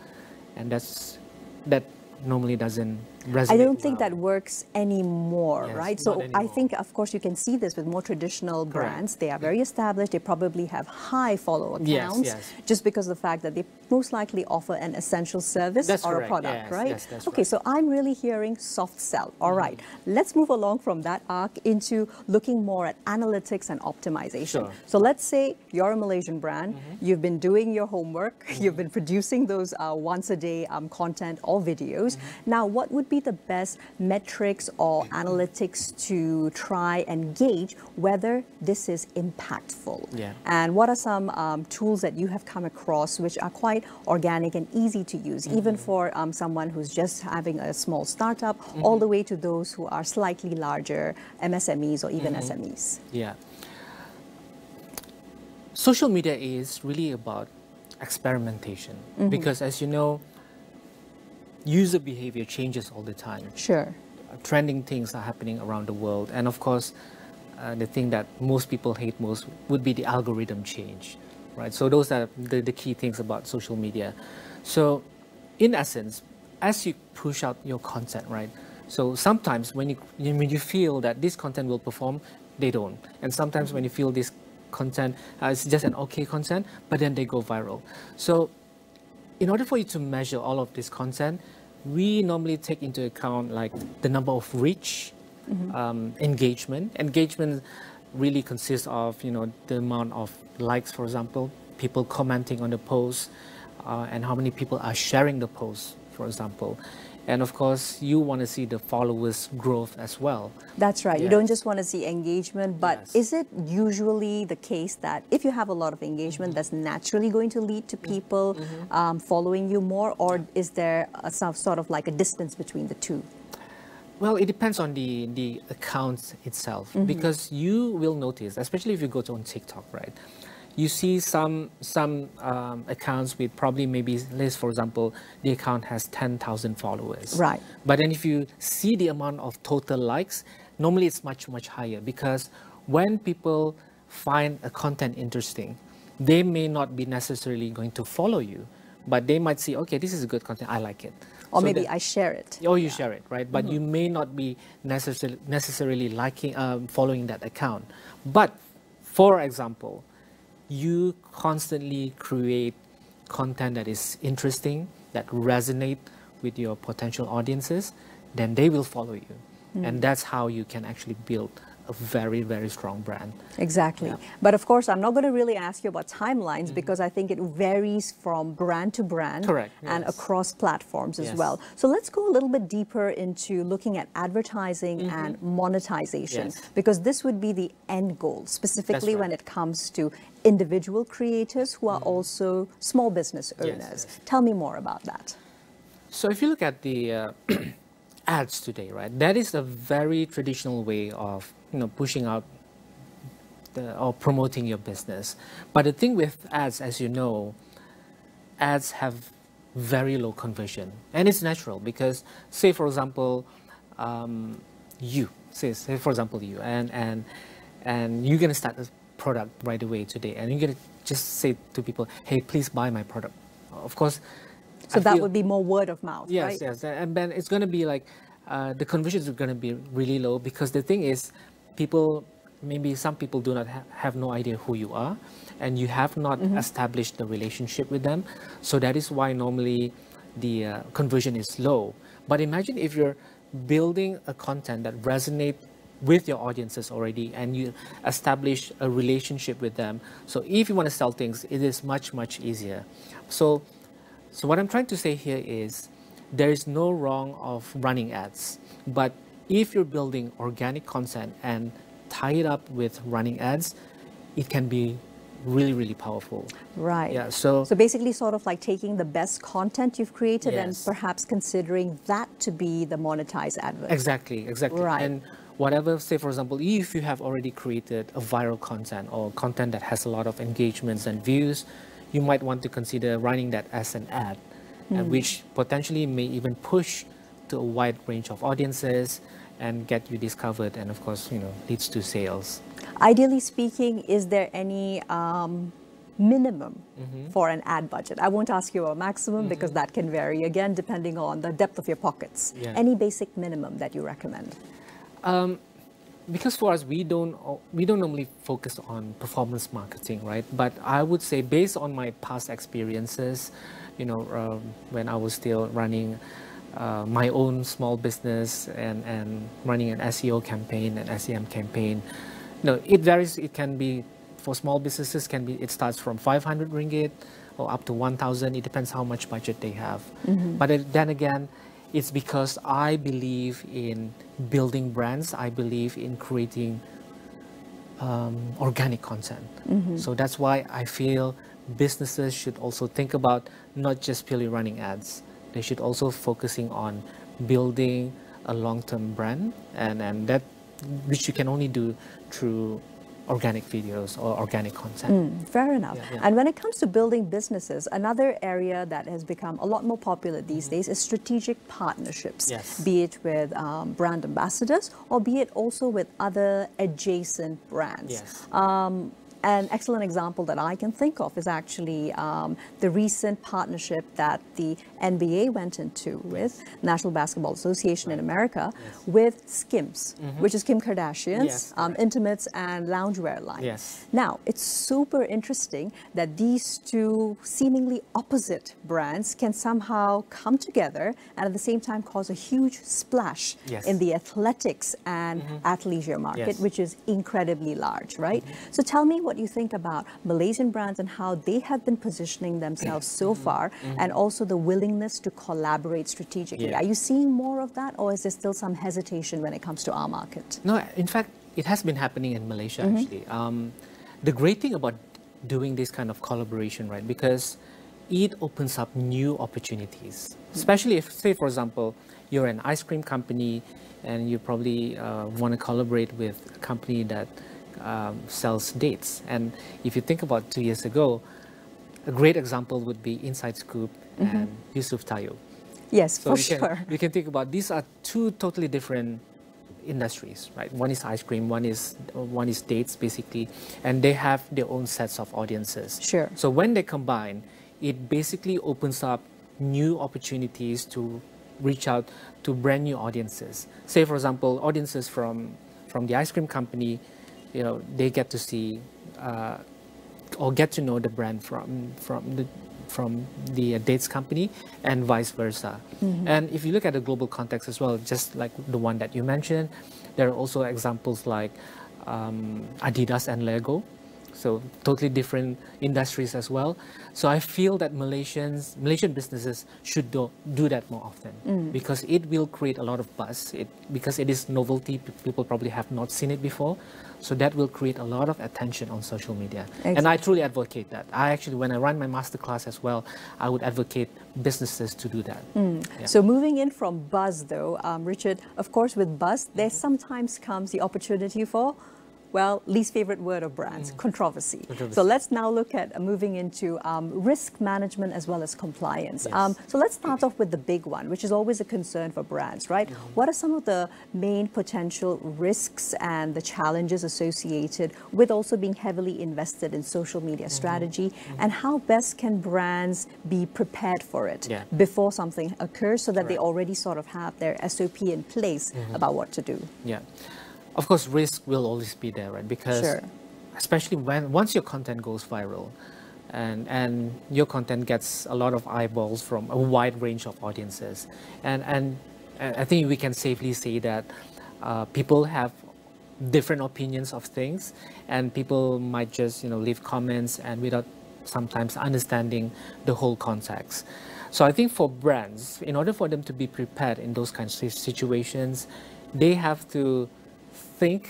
and that normally doesn't resonate. I don't think that works anymore, Yes, right? So anymore. I think, of course, you can see this with more traditional brands. They are very established. They probably have high follower counts just because of the fact that they most likely offer an essential service or a product, right? Yes, that's okay, so I'm really hearing soft sell. All right, let's move along from that arc into looking more at analytics and optimization. Sure. So let's say you're a Malaysian brand. You've been doing your homework. You've been producing those once a day content or videos. Now, what would be the best metrics or analytics to try and gauge whether this is impactful? Yeah. And what are some tools that you have come across which are quite organic and easy to use, even for someone who's just having a small startup, all the way to those who are slightly larger MSMEs or even SMEs? Yeah. Social media is really about experimentation because, as you know, user behavior changes all the time. Sure. Trending things are happening around the world. And of course, the thing that most people hate most would be the algorithm change, right? So those are the key things about social media. So in essence, as you push out your content, right? So sometimes when you feel that this content will perform, they don't. And sometimes when you feel this content is just an okay content, but then they go viral. So in order for you to measure all of this content, we normally take into account like the number of reach, engagement. Engagement really consists of the amount of likes, for example, people commenting on the post, and how many people are sharing the post, for example. And of course, you want to see the followers' growth as well. That's right. Yes. You don't just want to see engagement, but is it usually the case that if you have a lot of engagement, that's naturally going to lead to people following you more, or is there some sort of like a distance between the two? Well, it depends on the account itself, because you will notice, especially if you go on TikTok, right? You see some accounts with probably maybe, let's for example, the account has 10,000 followers. Right. But then if you see the amount of total likes, normally it's much, much higher, because when people find a content interesting, they may not be necessarily going to follow you, but they might see, okay, this is a good content, I like it. Or so maybe I share it. Or you share it, right? But you may not be necessarily liking, following that account. But for example, you constantly create content that is interesting, that resonate with your potential audiences, then they will follow you. And that's how you can actually build a very, very strong brand. Exactly. Yeah. But of course, I'm not going to really ask you about timelines because I think it varies from brand to brand. Correct. And across platforms as well. So let's go a little bit deeper into looking at advertising and monetization, because this would be the end goal, specifically when it comes to individual creators who are also small business owners. Tell me more about that. So if you look at the ads today, right, that is a very traditional way of pushing out or promoting your business. But the thing with ads, as you know, ads have very low conversion, and it's natural because, say for example, and you're gonna start a product right away today, and you're gonna just say to people, hey, please buy my product. Of course. So that would be more word of mouth, right? Yes, and then it's going to be like, the conversions are going to be really low, because the thing is, maybe some people do not have no idea who you are, and you have not established the relationship with them. So that is why normally the conversion is low. But imagine if you're building a content that resonates with your audiences already, and you establish a relationship with them. So if you want to sell things, it is much, much easier. So what I'm trying to say here is, there is no wrong of running ads, but if you're building organic content and tie it up with running ads, it can be really, really powerful. Right. Yeah. So basically sort of like taking the best content you've created and perhaps considering that to be the monetized advert. Exactly. Right. And whatever, say for example, if you have already created a viral content or content that has a lot of engagements and views, you might want to consider running that as an ad, which potentially may even push to a wide range of audiences and get you discovered, and of course, leads to sales. Ideally speaking, is there any minimum for an ad budget? I won't ask you a maximum because that can vary, again, depending on the depth of your pockets. Yeah. Any basic minimum that you recommend? Because for us, we don't normally focus on performance marketing, right? But I would say, based on my past experiences, when I was still running my own small business and running an SEO campaign, an SEM campaign, it varies. It can be, for small businesses, it starts from 500 ringgit or up to 1,000. It depends how much budget they have. But then again, it's because I believe in building brands. I believe in creating organic content. So that's why I feel businesses should also think about not just purely running ads. They should also focusing on building a long-term brand, and that which you can only do through organic videos or organic content. Fair enough. And when it comes to building businesses, another area that has become a lot more popular these days is strategic partnerships, be it with brand ambassadors or be it also with other adjacent brands. An excellent example that I can think of is actually the recent partnership that the NBA went into with National Basketball Association in America with Skims, which is Kim Kardashian's intimates and loungewear line. Now, it's super interesting that these two seemingly opposite brands can somehow come together and at the same time cause a huge splash in the athletics and athleisure market, which is incredibly large, right? So tell me what what you think about Malaysian brands and how they have been positioning themselves so far, and also the willingness to collaborate strategically. Yeah. Are you seeing more of that, or is there still some hesitation when it comes to our market? No, in fact, it has been happening in Malaysia actually. The great thing about doing this kind of collaboration, right, because it opens up new opportunities, especially if, say, for example, you're an ice cream company and you probably want to collaborate with a company that sells dates. And if you think about 2 years ago, a great example would be Inside Scoop and Yusuf Tayo. Yes, So for sure. we can think about these are two totally different industries, right? One is ice cream, one is dates, basically, and they have their own sets of audiences. Sure. So when they combine, it basically opens up new opportunities to reach out to brand new audiences. Say, for example, audiences from the ice cream company, you know, they get to see or get to know the brand from the dates company, and vice versa. And if you look at the global context as well, just like the one that you mentioned, there are also examples like Adidas and Lego. So totally different industries as well. So I feel that Malaysian businesses should do that more often, because it will create a lot of buzz. Because it is novelty, people probably have not seen it before. So that will create a lot of attention on social media. Exactly. And I truly advocate that. I actually, when I run my masterclass as well, I would advocate businesses to do that. Yeah. So moving in from buzz though, Richard, of course with buzz, there sometimes comes the opportunity for, well, least favorite word of brands, controversy. So let's now look at moving into risk management as well as compliance. Yes. So let's start off with the big one, which is always a concern for brands, right? What are some of the main potential risks and the challenges associated with also being heavily invested in social media strategy, and how best can brands be prepared for it before something occurs, so that they already sort of have their SOP in place about what to do? Yeah. Of course, risk will always be there, right? Because especially once your content goes viral and your content gets a lot of eyeballs from a wide range of audiences. And I think we can safely say that people have different opinions of things, and people might just, leave comments and without sometimes understanding the whole context. So I think for brands, in order for them to be prepared in those kinds of situations, they have to think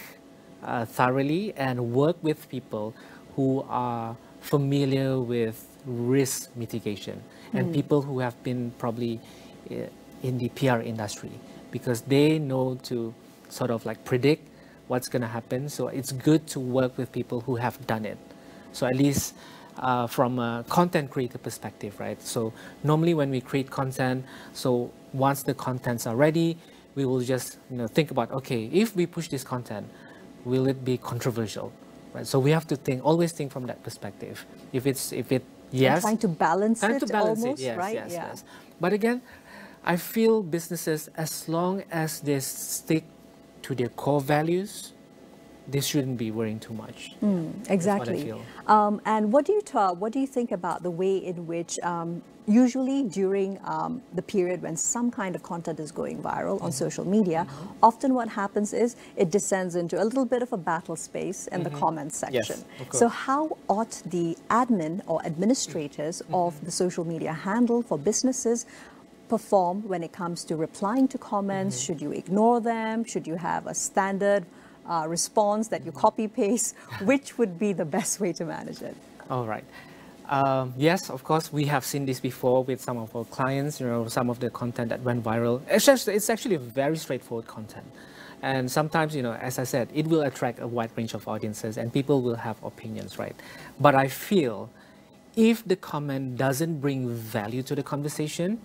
thoroughly and work with people who are familiar with risk mitigation and people who have been probably in the PR industry, because they know to sort of like predict what's going to happen. So it's good to work with people who have done it. So at least from a content creator perspective, right? So normally when we create content, so once the contents are ready, we will just think about, okay, if we push this content, will it be controversial, right? So we have to always think from that perspective. If it yes, and trying to balance it almost, yes, right? Yes. But again, I feel businesses, as long as they stick to their core values, they shouldn't be worrying too much. Exactly. That's what I feel. And what do you think about the way in which usually during the period when some kind of content is going viral on social media, often what happens is it descends into a little bit of a battle space in the comments section. Yes, of course. So how ought the admin or administrators of the social media handle for businesses perform when it comes to replying to comments? Should you ignore them? Should you have a standard response that you copy paste? Which would be the best way to manage it? All right. Yes, of course, we have seen this before with some of our clients, some of the content that went viral. It's actually very straightforward content. And sometimes, as I said, it will attract a wide range of audiences and people will have opinions, right? But I feel if the comment doesn't bring value to the conversation,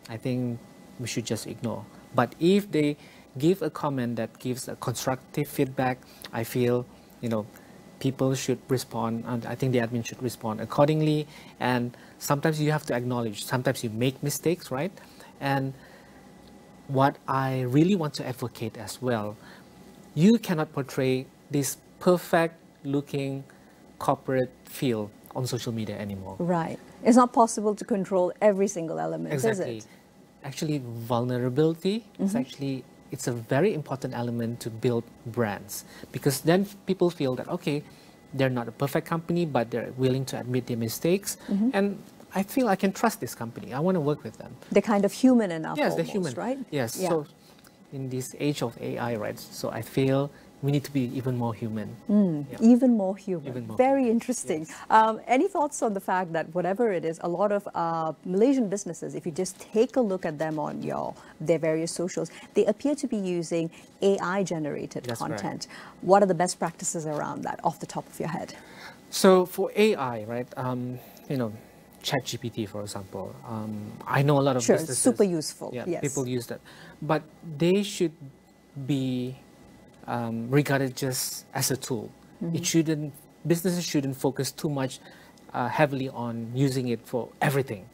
I think we should just ignore. But if they give a comment that gives a constructive feedback, I feel, people should respond, and I think the admin should respond accordingly. And sometimes you have to acknowledge, sometimes you make mistakes, right? And what I really want to advocate as well, you cannot portray this perfect looking corporate feel on social media anymore. Right. It's not possible to control every single element, is it? Actually, vulnerability is it's a very important element to build brands, because then people feel that, okay, they're not a perfect company, but they're willing to admit their mistakes. And I feel I can trust this company. I want to work with them. They're kind of human enough. Yes, almost, they're human. Right? Yes. Yeah. So in this age of AI, right? So I feel we need to be even more human. Even more human. Even more Very interesting. Any thoughts on the fact that whatever it is, a lot of Malaysian businesses, if you just take a look at them on their various socials, they appear to be using AI-generated content. Right. What are the best practices around that, off the top of your head? So for AI, right? ChatGPT, for example. I know a lot of businesses. Super useful. Yeah, yes. people use that, but they should be regarded just as a tool. Businesses shouldn't focus too much heavily on using it for everything,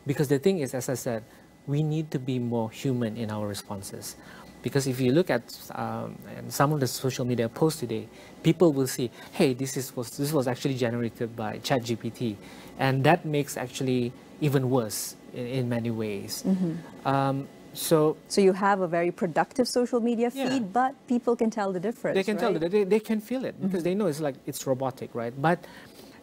because the thing is, as I said, we need to be more human in our responses. Because if you look at some of the social media posts today, people will see, hey, this was actually generated by ChatGPT, and that makes actually even worse in many ways. So you have a very productive social media feed, but people can tell the difference. They can tell it. They can feel it because they know it's robotic, right? But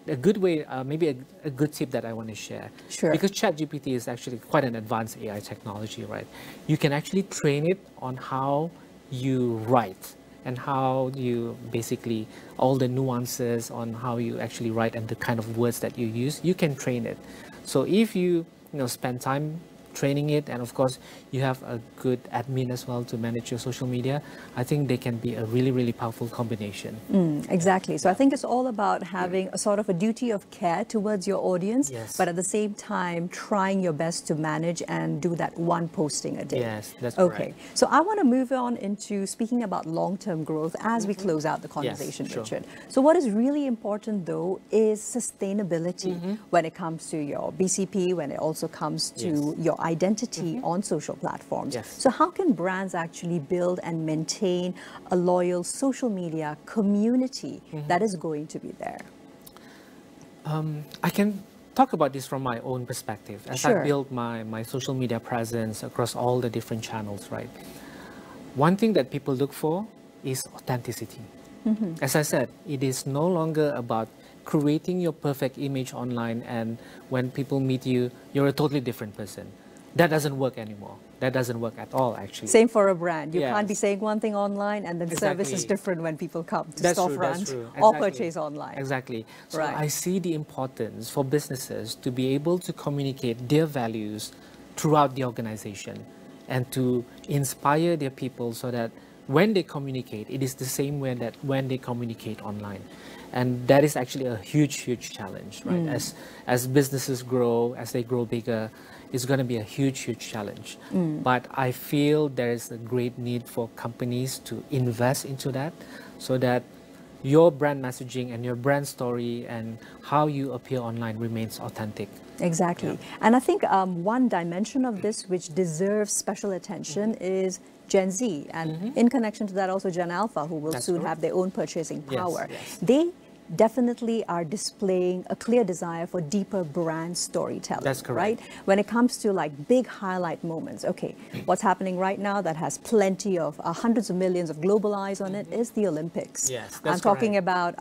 a good way, maybe a good tip that I want to share. Sure. Because ChatGPT is actually quite an advanced AI technology, right? You can actually train it on how you write and how you basically, all the nuances on how you actually write and the kind of words that you use, you can train it. So if you spend time training it, and of course you have a good admin as well to manage your social media, I think they can be a really, really powerful combination. Exactly. So I think it's all about having a sort of a duty of care towards your audience, but at the same time trying your best to manage and do that one posting a day. Yes, that's okay. So I want to move on into speaking about long-term growth as we close out the conversation, Richard. So what is really important though is sustainability when it comes to your BCP, when it also comes to your identity on social platforms. So how can brands actually build and maintain a loyal social media community that is going to be there? I can talk about this from my own perspective as I build my social media presence across all the different channels, right? One thing that people look for is authenticity. As I said, it is no longer about creating your perfect image online, and when people meet you, you're a totally different person. That doesn't work anymore. That doesn't work at all, actually. Same for a brand. You can't be saying one thing online and then service is different when people come to storefront or purchase online. Exactly. So I see the importance for businesses to be able to communicate their values throughout the organization and to inspire their people so that when they communicate, it is the same way that when they communicate online. And that is actually a huge, huge challenge, right? As businesses grow, as they grow bigger, it's going to be a huge, huge challenge. But I feel there is a great need for companies to invest into that so that your brand messaging and your brand story and how you appear online remains authentic. Exactly. And I think one dimension of this which deserves special attention is Gen Z. And in connection to that, also Gen Alpha, who will soon have their own purchasing power. They definitely are displaying a clear desire for deeper brand storytelling. That's correct. Right? When it comes to like big highlight moments, okay, what's happening right now that has plenty of hundreds of millions of global eyes on it is the Olympics. Yes, I'm talking about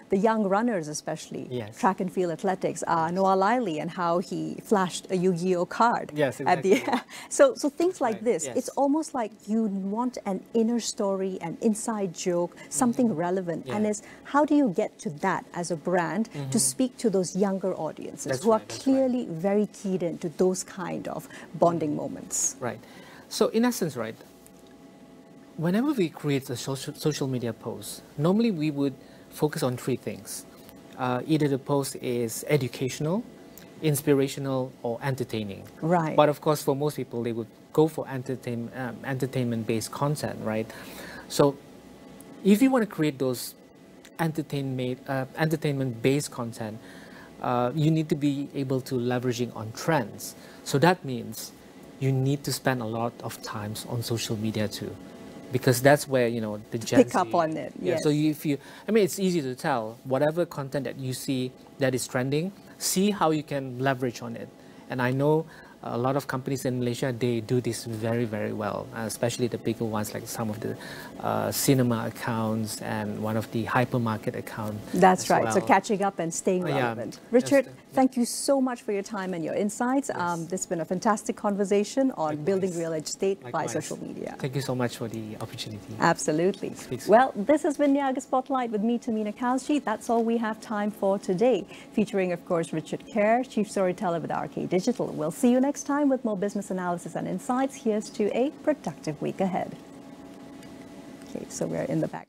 the young runners, especially track and field athletics. Noah Liley and how he flashed a Yu-Gi-Oh card. Yes, exactly. At the so things like this. It's almost like you want an inner story, an inside joke, something relevant, and is how do you get to that as a brand to speak to those younger audiences who are clearly very keyed into those kind of bonding moments. Right. So in essence, right, whenever we create a social media post, normally we would focus on three things. Either the post is educational, inspirational, or entertaining. Right. But of course, for most people, they would go for entertainment-based content, right? So if you want to create those entertainment-based content, you need to be able to leveraging on trends. So that means you need to spend a lot of times on social media too, because that's where the Gen pick up on it. Yeah. So it's easy to tell whatever content that you see that is trending. See how you can leverage on it. And I know a lot of companies in Malaysia, they do this very, very well, especially the bigger ones like some of the cinema accounts and one of the hypermarket accounts. That's right. Well. So catching up and staying relevant. Yeah. Richard, thank you so much for your time and your insights. This has been a fantastic conversation on building real estate by social media. Thank you so much for the opportunity. Absolutely. Well, this has been Niaga Spotlight with me, Tehmina Kaoosji. That's all we have time for today. Featuring, of course, Richard Kerr, Chief Storyteller with RK Digital. We'll see you next time with more business analysis and insights. Here's to a productive week ahead. Okay, so we're in the back.